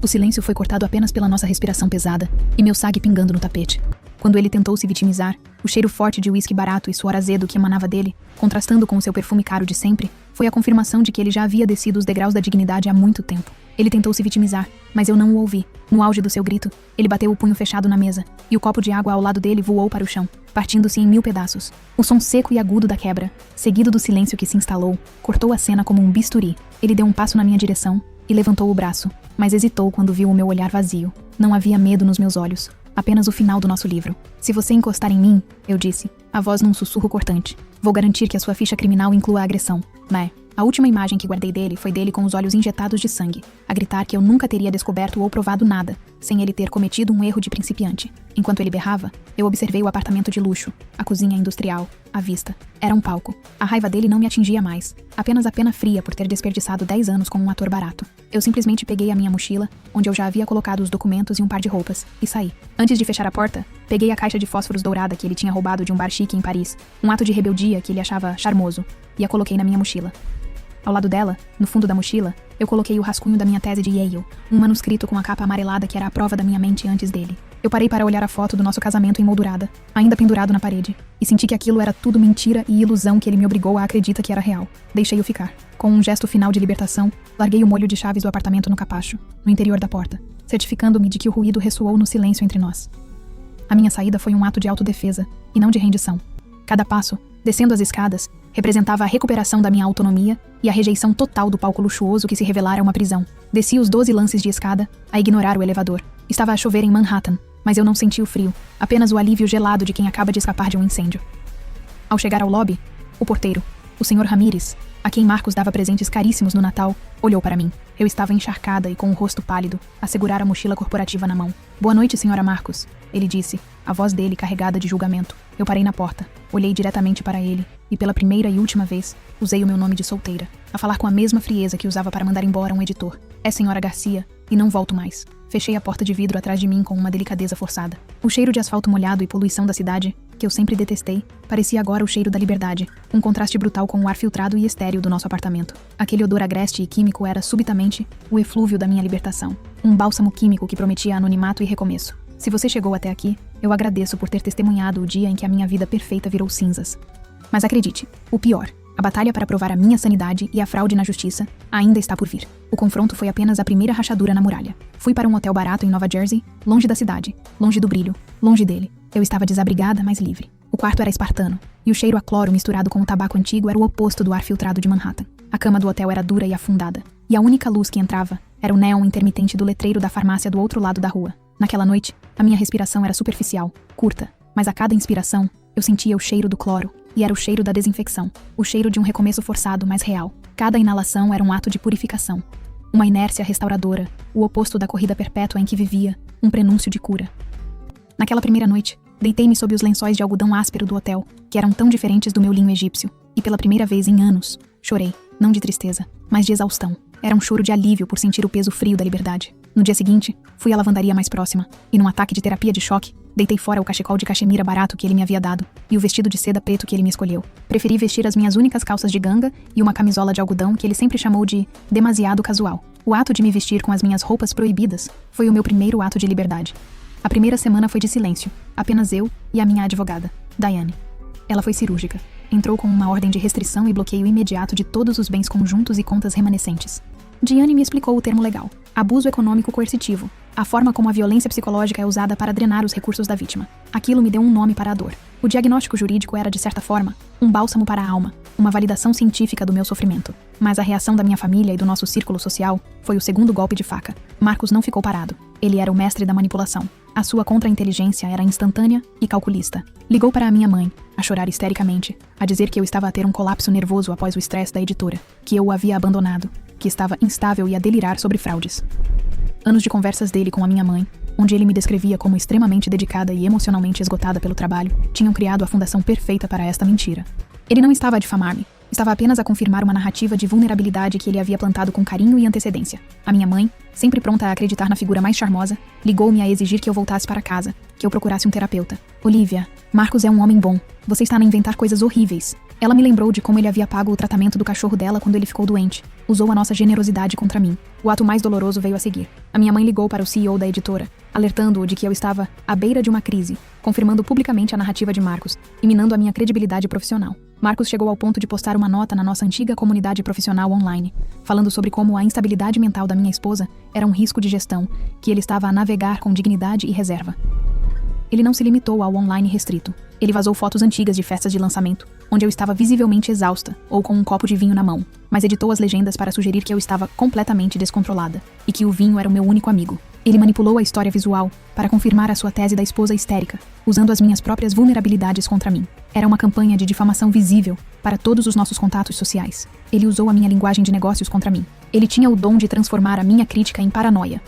O silêncio foi cortado apenas pela nossa respiração pesada e meu sangue pingando no tapete. Quando ele tentou se vitimizar, o cheiro forte de uísque barato e suor azedo que emanava dele, contrastando com o seu perfume caro de sempre, foi a confirmação de que ele já havia descido os degraus da dignidade há muito tempo. Ele tentou se vitimizar, mas eu não o ouvi. No auge do seu grito, ele bateu o punho fechado na mesa, e o copo de água ao lado dele voou para o chão, partindo-se em 1000 pedaços. O som seco e agudo da quebra, seguido do silêncio que se instalou, cortou a cena como um bisturi. Ele deu um passo na minha direção e levantou o braço, mas hesitou quando viu o meu olhar vazio. Não havia medo nos meus olhos, apenas o final do nosso livro. Se você encostar em mim, eu disse, a voz num sussurro cortante, vou garantir que a sua ficha criminal inclua a agressão. Mas, A última imagem que guardei dele foi dele com os olhos injetados de sangue, a gritar que eu nunca teria descoberto ou provado nada, sem ele ter cometido um erro de principiante. Enquanto ele berrava, eu observei o apartamento de luxo, a cozinha industrial, a vista. Era um palco. A raiva dele não me atingia mais, apenas a pena fria por ter desperdiçado 10 anos com um ator barato. Eu simplesmente peguei a minha mochila, onde eu já havia colocado os documentos e um par de roupas, e saí. Antes de fechar a porta, peguei a caixa de fósforos dourada que ele tinha roubado de um bar chique em Paris, um ato de rebeldia que ele achava charmoso, e a coloquei na minha mochila. Ao lado dela, no fundo da mochila, eu coloquei o rascunho da minha tese de Yale, um manuscrito com a capa amarelada que era a prova da minha mente antes dele. Eu parei para olhar a foto do nosso casamento emoldurada, ainda pendurado na parede, e senti que aquilo era tudo mentira e ilusão que ele me obrigou a acreditar que era real. Deixei-o ficar. Com um gesto final de libertação, larguei o molho de chaves do apartamento no capacho, no interior da porta, certificando-me de que o ruído ressoou no silêncio entre nós. A minha saída foi um ato de autodefesa, e não de rendição. Cada passo, descendo as escadas, representava a recuperação da minha autonomia e a rejeição total do palco luxuoso que se revelara uma prisão. Desci os 12 lances de escada, a ignorar o elevador. Estava a chover em Manhattan, mas eu não senti o frio, apenas o alívio gelado de quem acaba de escapar de um incêndio. Ao chegar ao lobby, o porteiro, o Sr. Ramírez, a quem Marcos dava presentes caríssimos no Natal, olhou para mim. Eu estava encharcada e com o rosto pálido, a segurar a mochila corporativa na mão. "Boa noite, Sra. Marcos", ele disse, a voz dele carregada de julgamento. Eu parei na porta, olhei diretamente para ele e, pela primeira e última vez, usei o meu nome de solteira, a falar com a mesma frieza que usava para mandar embora um editor. "É Sra. Garcia, e não volto mais." Fechei a porta de vidro atrás de mim com uma delicadeza forçada. O cheiro de asfalto molhado e poluição da cidade, que eu sempre detestei, parecia agora o cheiro da liberdade, um contraste brutal com o ar filtrado e estéril do nosso apartamento. Aquele odor agreste e químico era, subitamente, o eflúvio da minha libertação. Um bálsamo químico que prometia anonimato e recomeço. Se você chegou até aqui, eu agradeço por ter testemunhado o dia em que a minha vida perfeita virou cinzas. Mas acredite, o pior, a batalha para provar a minha sanidade e a fraude na justiça, ainda está por vir. O confronto foi apenas a primeira rachadura na muralha. Fui para um hotel barato em Nova Jersey, longe da cidade, longe do brilho, longe dele. Eu estava desabrigada, mas livre. O quarto era espartano, e o cheiro a cloro misturado com o tabaco antigo era o oposto do ar filtrado de Manhattan. A cama do hotel era dura e afundada, e a única luz que entrava era o néon intermitente do letreiro da farmácia do outro lado da rua. Naquela noite, a minha respiração era superficial, curta, mas a cada inspiração, eu sentia o cheiro do cloro, e era o cheiro da desinfecção, o cheiro de um recomeço forçado, mas real. Cada inalação era um ato de purificação. Uma inércia restauradora, o oposto da corrida perpétua em que vivia, um prenúncio de cura. Naquela primeira noite, deitei-me sob os lençóis de algodão áspero do hotel, que eram tão diferentes do meu linho egípcio, e pela primeira vez em anos, chorei, não de tristeza, mas de exaustão. Era um choro de alívio por sentir o peso frio da liberdade. No dia seguinte, fui à lavandaria mais próxima, e num ataque de terapia de choque, deitei fora o cachecol de cachemira barato que ele me havia dado, e o vestido de seda preto que ele me escolheu. Preferi vestir as minhas únicas calças de ganga e uma camisola de algodão que ele sempre chamou de demasiado casual. O ato de me vestir com as minhas roupas proibidas foi o meu primeiro ato de liberdade. A primeira semana foi de silêncio, apenas eu e a minha advogada, Diane. Ela foi cirúrgica. Entrou com uma ordem de restrição e bloqueio imediato de todos os bens conjuntos e contas remanescentes. Diane me explicou o termo legal: abuso econômico coercitivo, a forma como a violência psicológica é usada para drenar os recursos da vítima. Aquilo me deu um nome para a dor. O diagnóstico jurídico era, de certa forma, um bálsamo para a alma, uma validação científica do meu sofrimento. Mas a reação da minha família e do nosso círculo social foi o segundo golpe de faca. Marcos não ficou parado. Ele era o mestre da manipulação. A sua contra-inteligência era instantânea e calculista. Ligou para a minha mãe, a chorar histericamente, a dizer que eu estava a ter um colapso nervoso após o estresse da editora, que eu o havia abandonado, que estava instável e a delirar sobre fraudes. Anos de conversas dele com a minha mãe, onde ele me descrevia como extremamente dedicada e emocionalmente esgotada pelo trabalho, tinham criado a fundação perfeita para esta mentira. Ele não estava a difamar-me, estava apenas a confirmar uma narrativa de vulnerabilidade que ele havia plantado com carinho e antecedência. A minha mãe, sempre pronta a acreditar na figura mais charmosa, ligou-me a exigir que eu voltasse para casa, que eu procurasse um terapeuta. "Olivia, Marcos é um homem bom. Você está a inventar coisas horríveis." Ela me lembrou de como ele havia pago o tratamento do cachorro dela quando ele ficou doente. Usou a nossa generosidade contra mim. O ato mais doloroso veio a seguir. A minha mãe ligou para o CEO da editora, alertando-o de que eu estava à beira de uma crise, confirmando publicamente a narrativa de Marcos e minando a minha credibilidade profissional. Marcos chegou ao ponto de postar uma nota na nossa antiga comunidade profissional online, falando sobre como a instabilidade mental da minha esposa era um risco de gestão, que ele estava a navegar com dignidade e reserva. Ele não se limitou ao online restrito. Ele vazou fotos antigas de festas de lançamento, onde eu estava visivelmente exausta, ou com um copo de vinho na mão, mas editou as legendas para sugerir que eu estava completamente descontrolada, e que o vinho era o meu único amigo. Ele manipulou a história visual para confirmar a sua tese da esposa histérica, usando as minhas próprias vulnerabilidades contra mim. Era uma campanha de difamação visível, para todos os nossos contatos sociais. Ele usou a minha linguagem de negócios contra mim. Ele tinha o dom de transformar a minha crítica em paranoia.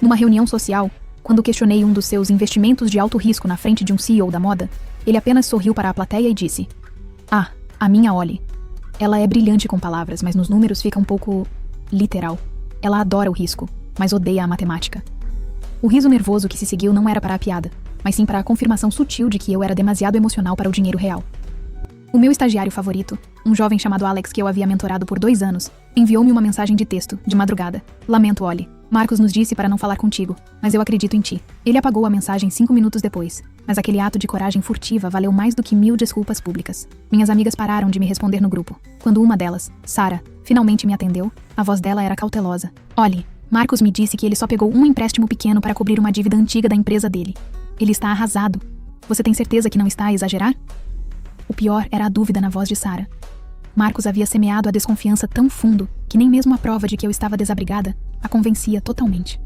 Numa reunião social, quando questionei um dos seus investimentos de alto risco na frente de um CEO da moda, ele apenas sorriu para a plateia e disse: "Ah, a minha Ollie. Ela é brilhante com palavras, mas nos números fica um pouco literal. Ela adora o risco, mas odeia a matemática." O riso nervoso que se seguiu não era para a piada, mas sim para a confirmação sutil de que eu era demasiado emocional para o dinheiro real. O meu estagiário favorito, um jovem chamado Alex que eu havia mentorado por 2 anos, enviou-me uma mensagem de texto, de madrugada. "Lamento, Ollie. Marcos nos disse para não falar contigo, mas eu acredito em ti." Ele apagou a mensagem 5 minutos depois, mas aquele ato de coragem furtiva valeu mais do que 1000 desculpas públicas. Minhas amigas pararam de me responder no grupo. Quando uma delas, Sarah, finalmente me atendeu, a voz dela era cautelosa. "Ollie, Marcos me disse que ele só pegou um empréstimo pequeno para cobrir uma dívida antiga da empresa dele. Ele está arrasado. Você tem certeza que não está a exagerar?" O pior era a dúvida na voz de Sarah. Marcos havia semeado a desconfiança tão fundo que nem mesmo a prova de que eu estava desabrigada a convencia totalmente.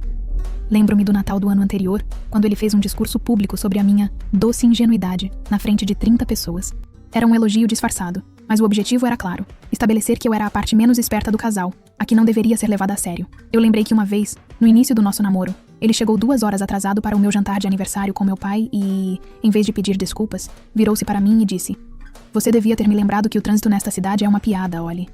Lembro-me do Natal do ano anterior, quando ele fez um discurso público sobre a minha doce ingenuidade na frente de 30 pessoas. Era um elogio disfarçado, mas o objetivo era claro: estabelecer que eu era a parte menos esperta do casal, a que não deveria ser levada a sério. Eu lembrei que uma vez, no início do nosso namoro, ele chegou 2 horas atrasado para o meu jantar de aniversário com meu pai e, em vez de pedir desculpas, virou-se para mim e disse: "Você devia ter me lembrado que o trânsito nesta cidade é uma piada, Ollie."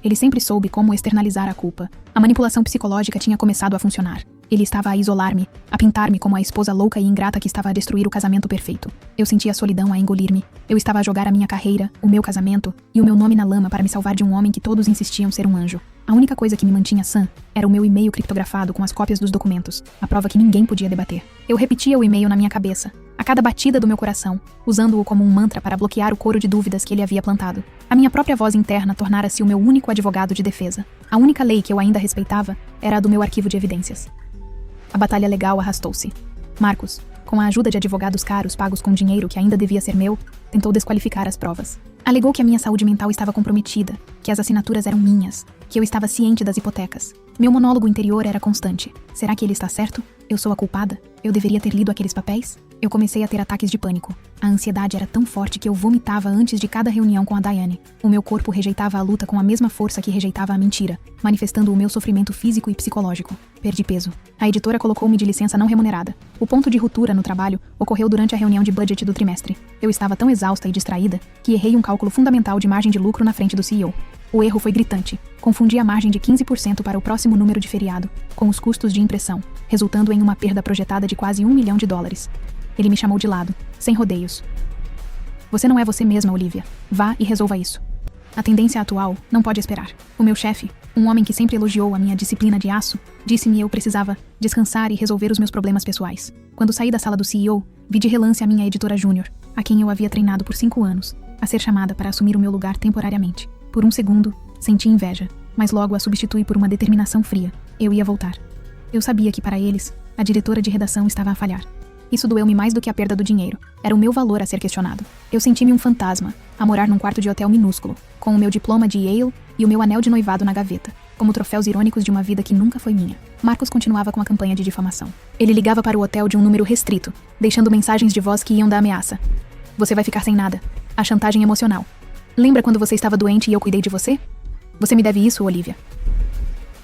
Ele sempre soube como externalizar a culpa. A manipulação psicológica tinha começado a funcionar. Ele estava a isolar-me, a pintar-me como a esposa louca e ingrata que estava a destruir o casamento perfeito. Eu sentia a solidão a engolir-me. Eu estava a jogar a minha carreira, o meu casamento e o meu nome na lama para me salvar de um homem que todos insistiam ser um anjo. A única coisa que me mantinha sã era o meu e-mail criptografado com as cópias dos documentos, a prova que ninguém podia debater. Eu repetia o e-mail na minha cabeça, a cada batida do meu coração, usando-o como um mantra para bloquear o coro de dúvidas que ele havia plantado. A minha própria voz interna tornara-se o meu único advogado de defesa. A única lei que eu ainda respeitava era a do meu arquivo de evidências. A batalha legal arrastou-se. Marcos, com a ajuda de advogados caros pagos com dinheiro que ainda devia ser meu, tentou desqualificar as provas. Alegou que a minha saúde mental estava comprometida, que as assinaturas eram minhas, que eu estava ciente das hipotecas. Meu monólogo interior era constante. Será que ele está certo? Eu sou a culpada? Eu deveria ter lido aqueles papéis? Eu comecei a ter ataques de pânico. A ansiedade era tão forte que eu vomitava antes de cada reunião com a Diane. O meu corpo rejeitava a luta com a mesma força que rejeitava a mentira, manifestando o meu sofrimento físico e psicológico. Perdi peso. A editora colocou-me de licença não remunerada. O ponto de ruptura no trabalho ocorreu durante a reunião de budget do trimestre. Eu estava tão exausta e distraída que errei um cálculo fundamental de margem de lucro na frente do CEO. O erro foi gritante. Confundi a margem de 15% para o próximo número de feriado, com os custos de impressão, resultando em uma perda projetada de quase $1 milhão. Ele me chamou de lado, sem rodeios. "Você não é você mesma, Olivia. Vá e resolva isso. A tendência atual não pode esperar." O meu chefe, um homem que sempre elogiou a minha disciplina de aço, disse-me eu precisava descansar e resolver os meus problemas pessoais. Quando saí da sala do CEO, vi de relance a minha editora júnior, a quem eu havia treinado por 5 anos, a ser chamada para assumir o meu lugar temporariamente. Por um segundo, senti inveja, mas logo a substituí por uma determinação fria. Eu ia voltar. Eu sabia que para eles, a diretora de redação estava a falhar. Isso doeu-me mais do que a perda do dinheiro. Era o meu valor a ser questionado. Eu senti-me um fantasma, a morar num quarto de hotel minúsculo, com o meu diploma de Yale e o meu anel de noivado na gaveta, como troféus irônicos de uma vida que nunca foi minha. Marcos continuava com a campanha de difamação. Ele ligava para o hotel de um número restrito, deixando mensagens de voz que iam da ameaça. "Você vai ficar sem nada. A chantagem emocional. Lembra quando você estava doente e eu cuidei de você? Você me deve isso, Olivia."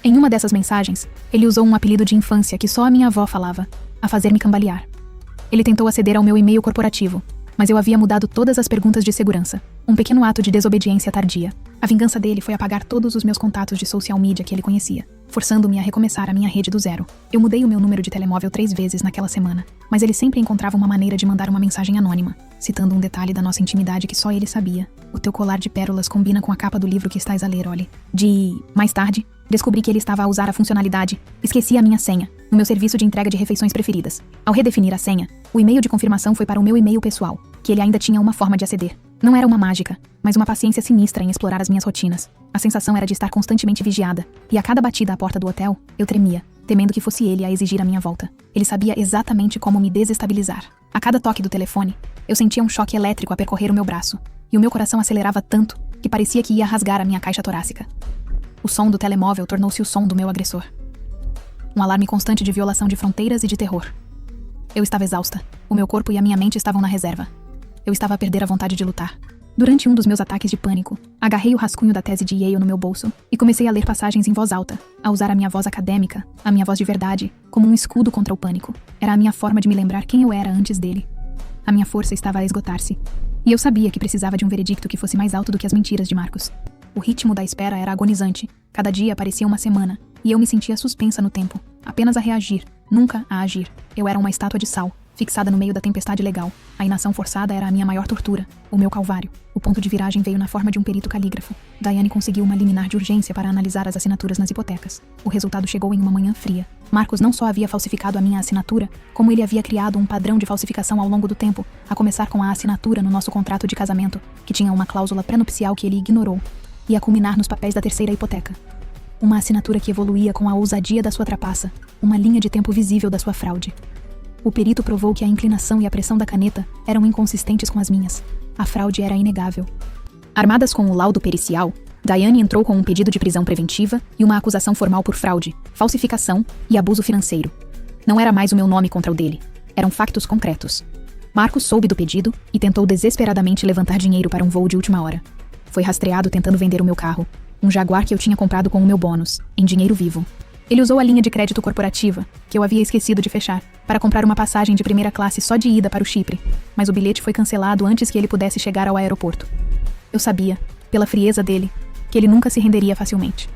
Em uma dessas mensagens, ele usou um apelido de infância que só a minha avó falava: a fazer-me cambalear. Ele tentou aceder ao meu e-mail corporativo, mas eu havia mudado todas as perguntas de segurança. Um pequeno ato de desobediência tardia. A vingança dele foi apagar todos os meus contatos de social media que ele conhecia, forçando-me a recomeçar a minha rede do zero. Eu mudei o meu número de telemóvel 3 vezes naquela semana, mas ele sempre encontrava uma maneira de mandar uma mensagem anônima, citando um detalhe da nossa intimidade que só ele sabia. "O teu colar de pérolas combina com a capa do livro que estás a ler, Ollie." Mais tarde, descobri que ele estava a usar a funcionalidade "Esqueci a minha senha" no meu serviço de entrega de refeições preferidas. Ao redefinir a senha, o e-mail de confirmação foi para o meu e-mail pessoal, que ele ainda tinha uma forma de aceder. Não era uma mágica, mas uma paciência sinistra em explorar as minhas rotinas. A sensação era de estar constantemente vigiada, e a cada batida à porta do hotel, eu tremia, temendo que fosse ele a exigir a minha volta. Ele sabia exatamente como me desestabilizar. A cada toque do telefone, eu sentia um choque elétrico a percorrer o meu braço, e o meu coração acelerava tanto que parecia que ia rasgar a minha caixa torácica. O som do telemóvel tornou-se o som do meu agressor. Um alarme constante de violação de fronteiras e de terror. Eu estava exausta. O meu corpo e a minha mente estavam na reserva. Eu estava a perder a vontade de lutar. Durante um dos meus ataques de pânico, agarrei o rascunho da tese de Yale no meu bolso e comecei a ler passagens em voz alta, a usar a minha voz acadêmica, a minha voz de verdade, como um escudo contra o pânico. Era a minha forma de me lembrar quem eu era antes dele. A minha força estava a esgotar-se, e eu sabia que precisava de um veredicto que fosse mais alto do que as mentiras de Marcus. O ritmo da espera era agonizante. Cada dia parecia uma semana, e eu me sentia suspensa no tempo, apenas a reagir, nunca a agir. Eu era uma estátua de sal, fixada no meio da tempestade legal. A inação forçada era a minha maior tortura, o meu calvário. O ponto de viragem veio na forma de um perito calígrafo. Diane conseguiu uma liminar de urgência para analisar as assinaturas nas hipotecas. O resultado chegou em uma manhã fria. Marcus não só havia falsificado a minha assinatura, como ele havia criado um padrão de falsificação ao longo do tempo, a começar com a assinatura no nosso contrato de casamento, que tinha uma cláusula pré-nupcial que ele ignorou, e a culminar nos papéis da terceira hipoteca. Uma assinatura que evoluía com a ousadia da sua trapaça, uma linha de tempo visível da sua fraude. O perito provou que a inclinação e a pressão da caneta eram inconsistentes com as minhas. A fraude era inegável. Armadas com o laudo pericial, Diane entrou com um pedido de prisão preventiva e uma acusação formal por fraude, falsificação e abuso financeiro. Não era mais o meu nome contra o dele. Eram factos concretos. Marcus soube do pedido e tentou desesperadamente levantar dinheiro para um voo de última hora. Foi rastreado tentando vender o meu carro, um Jaguar que eu tinha comprado com o meu bônus, em dinheiro vivo. Ele usou a linha de crédito corporativa, que eu havia esquecido de fechar, para comprar uma passagem de primeira classe só de ida para o Chipre, mas o bilhete foi cancelado antes que ele pudesse chegar ao aeroporto. Eu sabia, pela frieza dele, que ele nunca se renderia facilmente.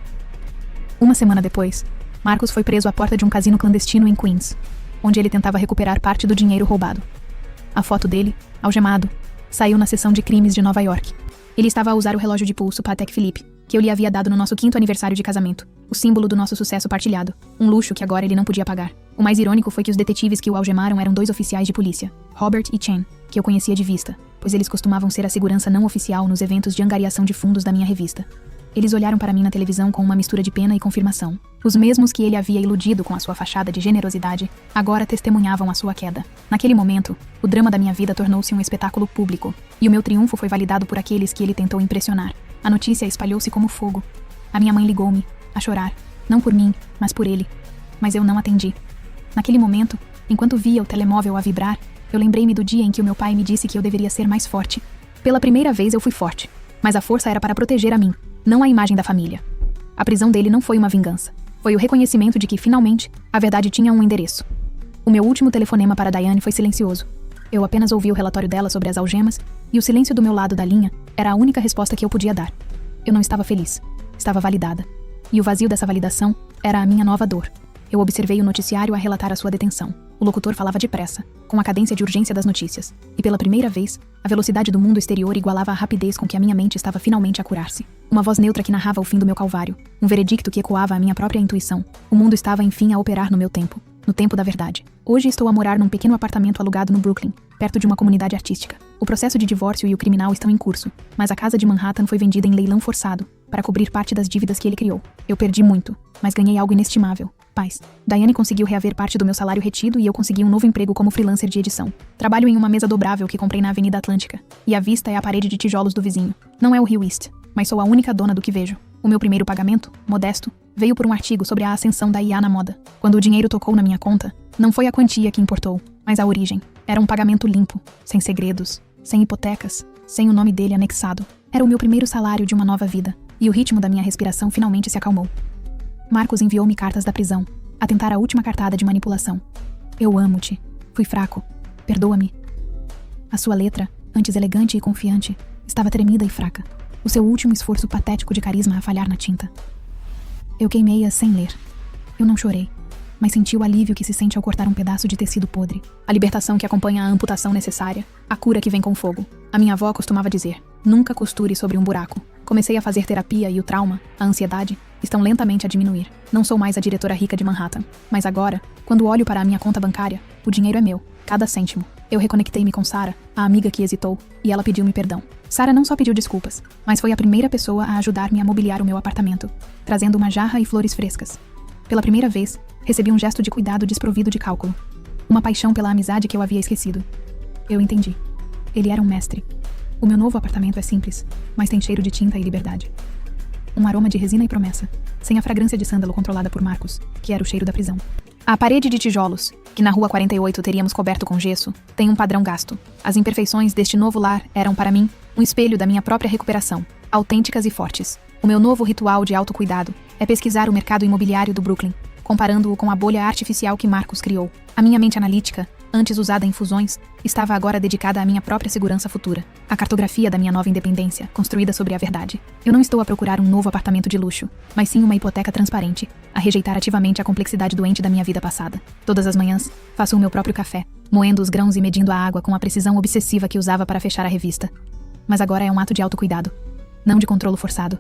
Uma semana depois, Marcus foi preso à porta de um cassino clandestino em Queens, onde ele tentava recuperar parte do dinheiro roubado. A foto dele, algemado, saiu na seção de crimes de Nova York. Ele estava a usar o relógio de pulso Patek Philippe, que eu lhe havia dado no nosso 5º aniversário de casamento, o símbolo do nosso sucesso partilhado, um luxo que agora ele não podia pagar. O mais irônico foi que os detetives que o algemaram eram 2 oficiais de polícia, Robert e Chen, que eu conhecia de vista, pois eles costumavam ser a segurança não oficial nos eventos de angariação de fundos da minha revista. Eles olharam para mim na televisão com uma mistura de pena e confirmação. Os mesmos que ele havia iludido com a sua fachada de generosidade, agora testemunhavam a sua queda. Naquele momento, o drama da minha vida tornou-se um espetáculo público, e o meu triunfo foi validado por aqueles que ele tentou impressionar. A notícia espalhou-se como fogo. A minha mãe ligou-me, a chorar, não por mim, mas por ele. Mas eu não atendi. Naquele momento, enquanto via o telemóvel a vibrar, eu lembrei-me do dia em que o meu pai me disse que eu deveria ser mais forte. Pela primeira vez eu fui forte, mas a força era para proteger a mim, não a imagem da família. A prisão dele não foi uma vingança. Foi o reconhecimento de que, finalmente, a verdade tinha um endereço. O meu último telefonema para Diane foi silencioso. Eu apenas ouvi o relatório dela sobre as algemas, e o silêncio do meu lado da linha era a única resposta que eu podia dar. Eu não estava feliz. Estava validada. E o vazio dessa validação era a minha nova dor. Eu observei o noticiário a relatar a sua detenção. O locutor falava depressa, com a cadência de urgência das notícias. E pela primeira vez, a velocidade do mundo exterior igualava a rapidez com que a minha mente estava finalmente a curar-se. Uma voz neutra que narrava o fim do meu calvário. Um veredicto que ecoava a minha própria intuição. O mundo estava, enfim, a operar no meu tempo. No tempo da verdade. Hoje estou a morar num pequeno apartamento alugado no Brooklyn, perto de uma comunidade artística. O processo de divórcio e o criminal estão em curso, mas a casa de Manhattan foi vendida em leilão forçado, para cobrir parte das dívidas que ele criou. Eu perdi muito, mas ganhei algo inestimável. Paz. Diane conseguiu reaver parte do meu salário retido e eu consegui um novo emprego como freelancer de edição. Trabalho em uma mesa dobrável que comprei na Avenida Atlântica, e a vista é a parede de tijolos do vizinho. Não é o Rio East, mas sou a única dona do que vejo. O meu primeiro pagamento, modesto, veio por um artigo sobre a ascensão da IA na moda. Quando o dinheiro tocou na minha conta, não foi a quantia que importou, mas a origem. Era um pagamento limpo, sem segredos, sem hipotecas, sem o nome dele anexado. Era o meu primeiro salário de uma nova vida, e o ritmo da minha respiração finalmente se acalmou. Marcus enviou-me cartas da prisão, a tentar a última cartada de manipulação. Eu amo-te. Fui fraco. Perdoa-me. A sua letra, antes elegante e confiante, estava tremida e fraca. O seu último esforço patético de carisma a falhar na tinta. Eu queimei-a sem ler. Eu não chorei, mas senti o alívio que se sente ao cortar um pedaço de tecido podre. A libertação que acompanha a amputação necessária, a cura que vem com fogo. A minha avó costumava dizer, nunca costure sobre um buraco. Comecei a fazer terapia e o trauma, a ansiedade, estão lentamente a diminuir. Não sou mais a diretora rica de Manhattan, mas agora, quando olho para a minha conta bancária, o dinheiro é meu, cada cêntimo. Eu reconectei-me com Sarah, a amiga que hesitou, e ela pediu-me perdão. Sarah não só pediu desculpas, mas foi a primeira pessoa a ajudar-me a mobiliar o meu apartamento, trazendo uma jarra e flores frescas. Pela primeira vez, recebi um gesto de cuidado desprovido de cálculo. Uma paixão pela amizade que eu havia esquecido. Eu entendi. Ele era um mestre. O meu novo apartamento é simples, mas tem cheiro de tinta e liberdade. Um aroma de resina e promessa, sem a fragrância de sândalo controlada por Marcus, que era o cheiro da prisão. A parede de tijolos, que na Rua 48 teríamos coberto com gesso, tem um padrão gasto. As imperfeições deste novo lar eram, para mim, Um espelho da minha própria recuperação, autênticas e fortes. O meu novo ritual de autocuidado é pesquisar o mercado imobiliário do Brooklyn, comparando-o com a bolha artificial que Marcos criou. A minha mente analítica, antes usada em fusões, estava agora dedicada à minha própria segurança futura, à cartografia da minha nova independência, construída sobre a verdade. Eu não estou a procurar um novo apartamento de luxo, mas sim uma hipoteca transparente, a rejeitar ativamente a complexidade doente da minha vida passada. Todas as manhãs, faço o meu próprio café, moendo os grãos e medindo a água com a precisão obsessiva que usava para fechar a revista. Mas agora é um ato de autocuidado, não de controlo forçado.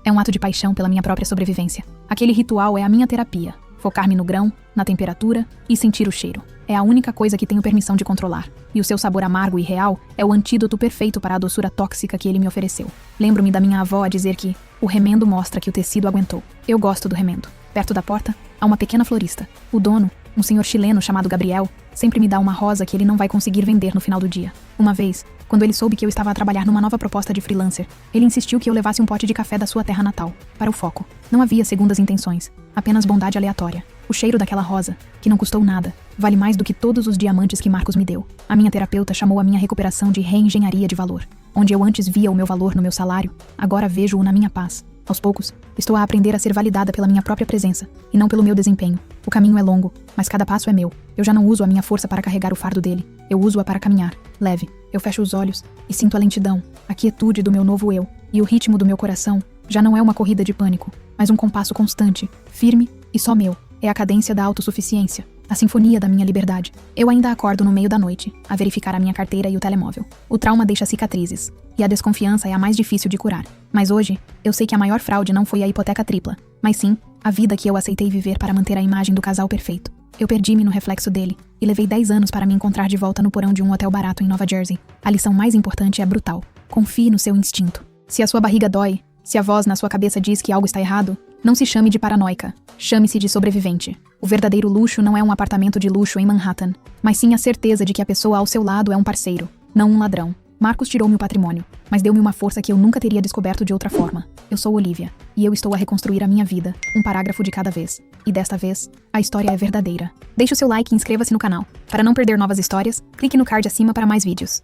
É um ato de paixão pela minha própria sobrevivência. Aquele ritual é a minha terapia. Focar-me no grão, na temperatura e sentir o cheiro. É a única coisa que tenho permissão de controlar. E o seu sabor amargo e real é o antídoto perfeito para a doçura tóxica que ele me ofereceu. Lembro-me da minha avó a dizer que o remendo mostra que o tecido aguentou. Eu gosto do remendo. Perto da porta, há uma pequena florista. O dono, um senhor chileno chamado Gabriel, sempre me dá uma rosa que ele não vai conseguir vender no final do dia. Uma vez, quando ele soube que eu estava a trabalhar numa nova proposta de freelancer, ele insistiu que eu levasse um pote de café da sua terra natal, para o foco. Não havia segundas intenções, apenas bondade aleatória. O cheiro daquela rosa, que não custou nada, vale mais do que todos os diamantes que Marcos me deu. A minha terapeuta chamou a minha recuperação de reengenharia de valor. Onde eu antes via o meu valor no meu salário, agora vejo-o na minha paz. Aos poucos, estou a aprender a ser validada pela minha própria presença, e não pelo meu desempenho. O caminho é longo, mas cada passo é meu. Eu já não uso a minha força para carregar o fardo dele. Eu uso-a para caminhar, leve. Eu fecho os olhos e sinto a lentidão, a quietude do meu novo eu. E o ritmo do meu coração já não é uma corrida de pânico, mas um compasso constante, firme e só meu. É a cadência da autossuficiência, a sinfonia da minha liberdade. Eu ainda acordo no meio da noite, a verificar a minha carteira e o telemóvel. O trauma deixa cicatrizes, e a desconfiança é a mais difícil de curar. Mas hoje, eu sei que a maior fraude não foi a hipoteca tripla, mas sim a vida que eu aceitei viver para manter a imagem do casal perfeito. Eu perdi-me no reflexo dele, e levei 10 anos para me encontrar de volta no porão de um hotel barato em Nova Jersey. A lição mais importante é brutal. Confie no seu instinto. Se a sua barriga dói, se a voz na sua cabeça diz que algo está errado, não se chame de paranoica, chame-se de sobrevivente. O verdadeiro luxo não é um apartamento de luxo em Manhattan, mas sim a certeza de que a pessoa ao seu lado é um parceiro, não um ladrão. Marcos tirou-me o patrimônio, mas deu-me uma força que eu nunca teria descoberto de outra forma. Eu sou Olivia, e eu estou a reconstruir a minha vida, um parágrafo de cada vez. E desta vez, a história é verdadeira. Deixe o seu like e inscreva-se no canal. Para não perder novas histórias, clique no card acima para mais vídeos.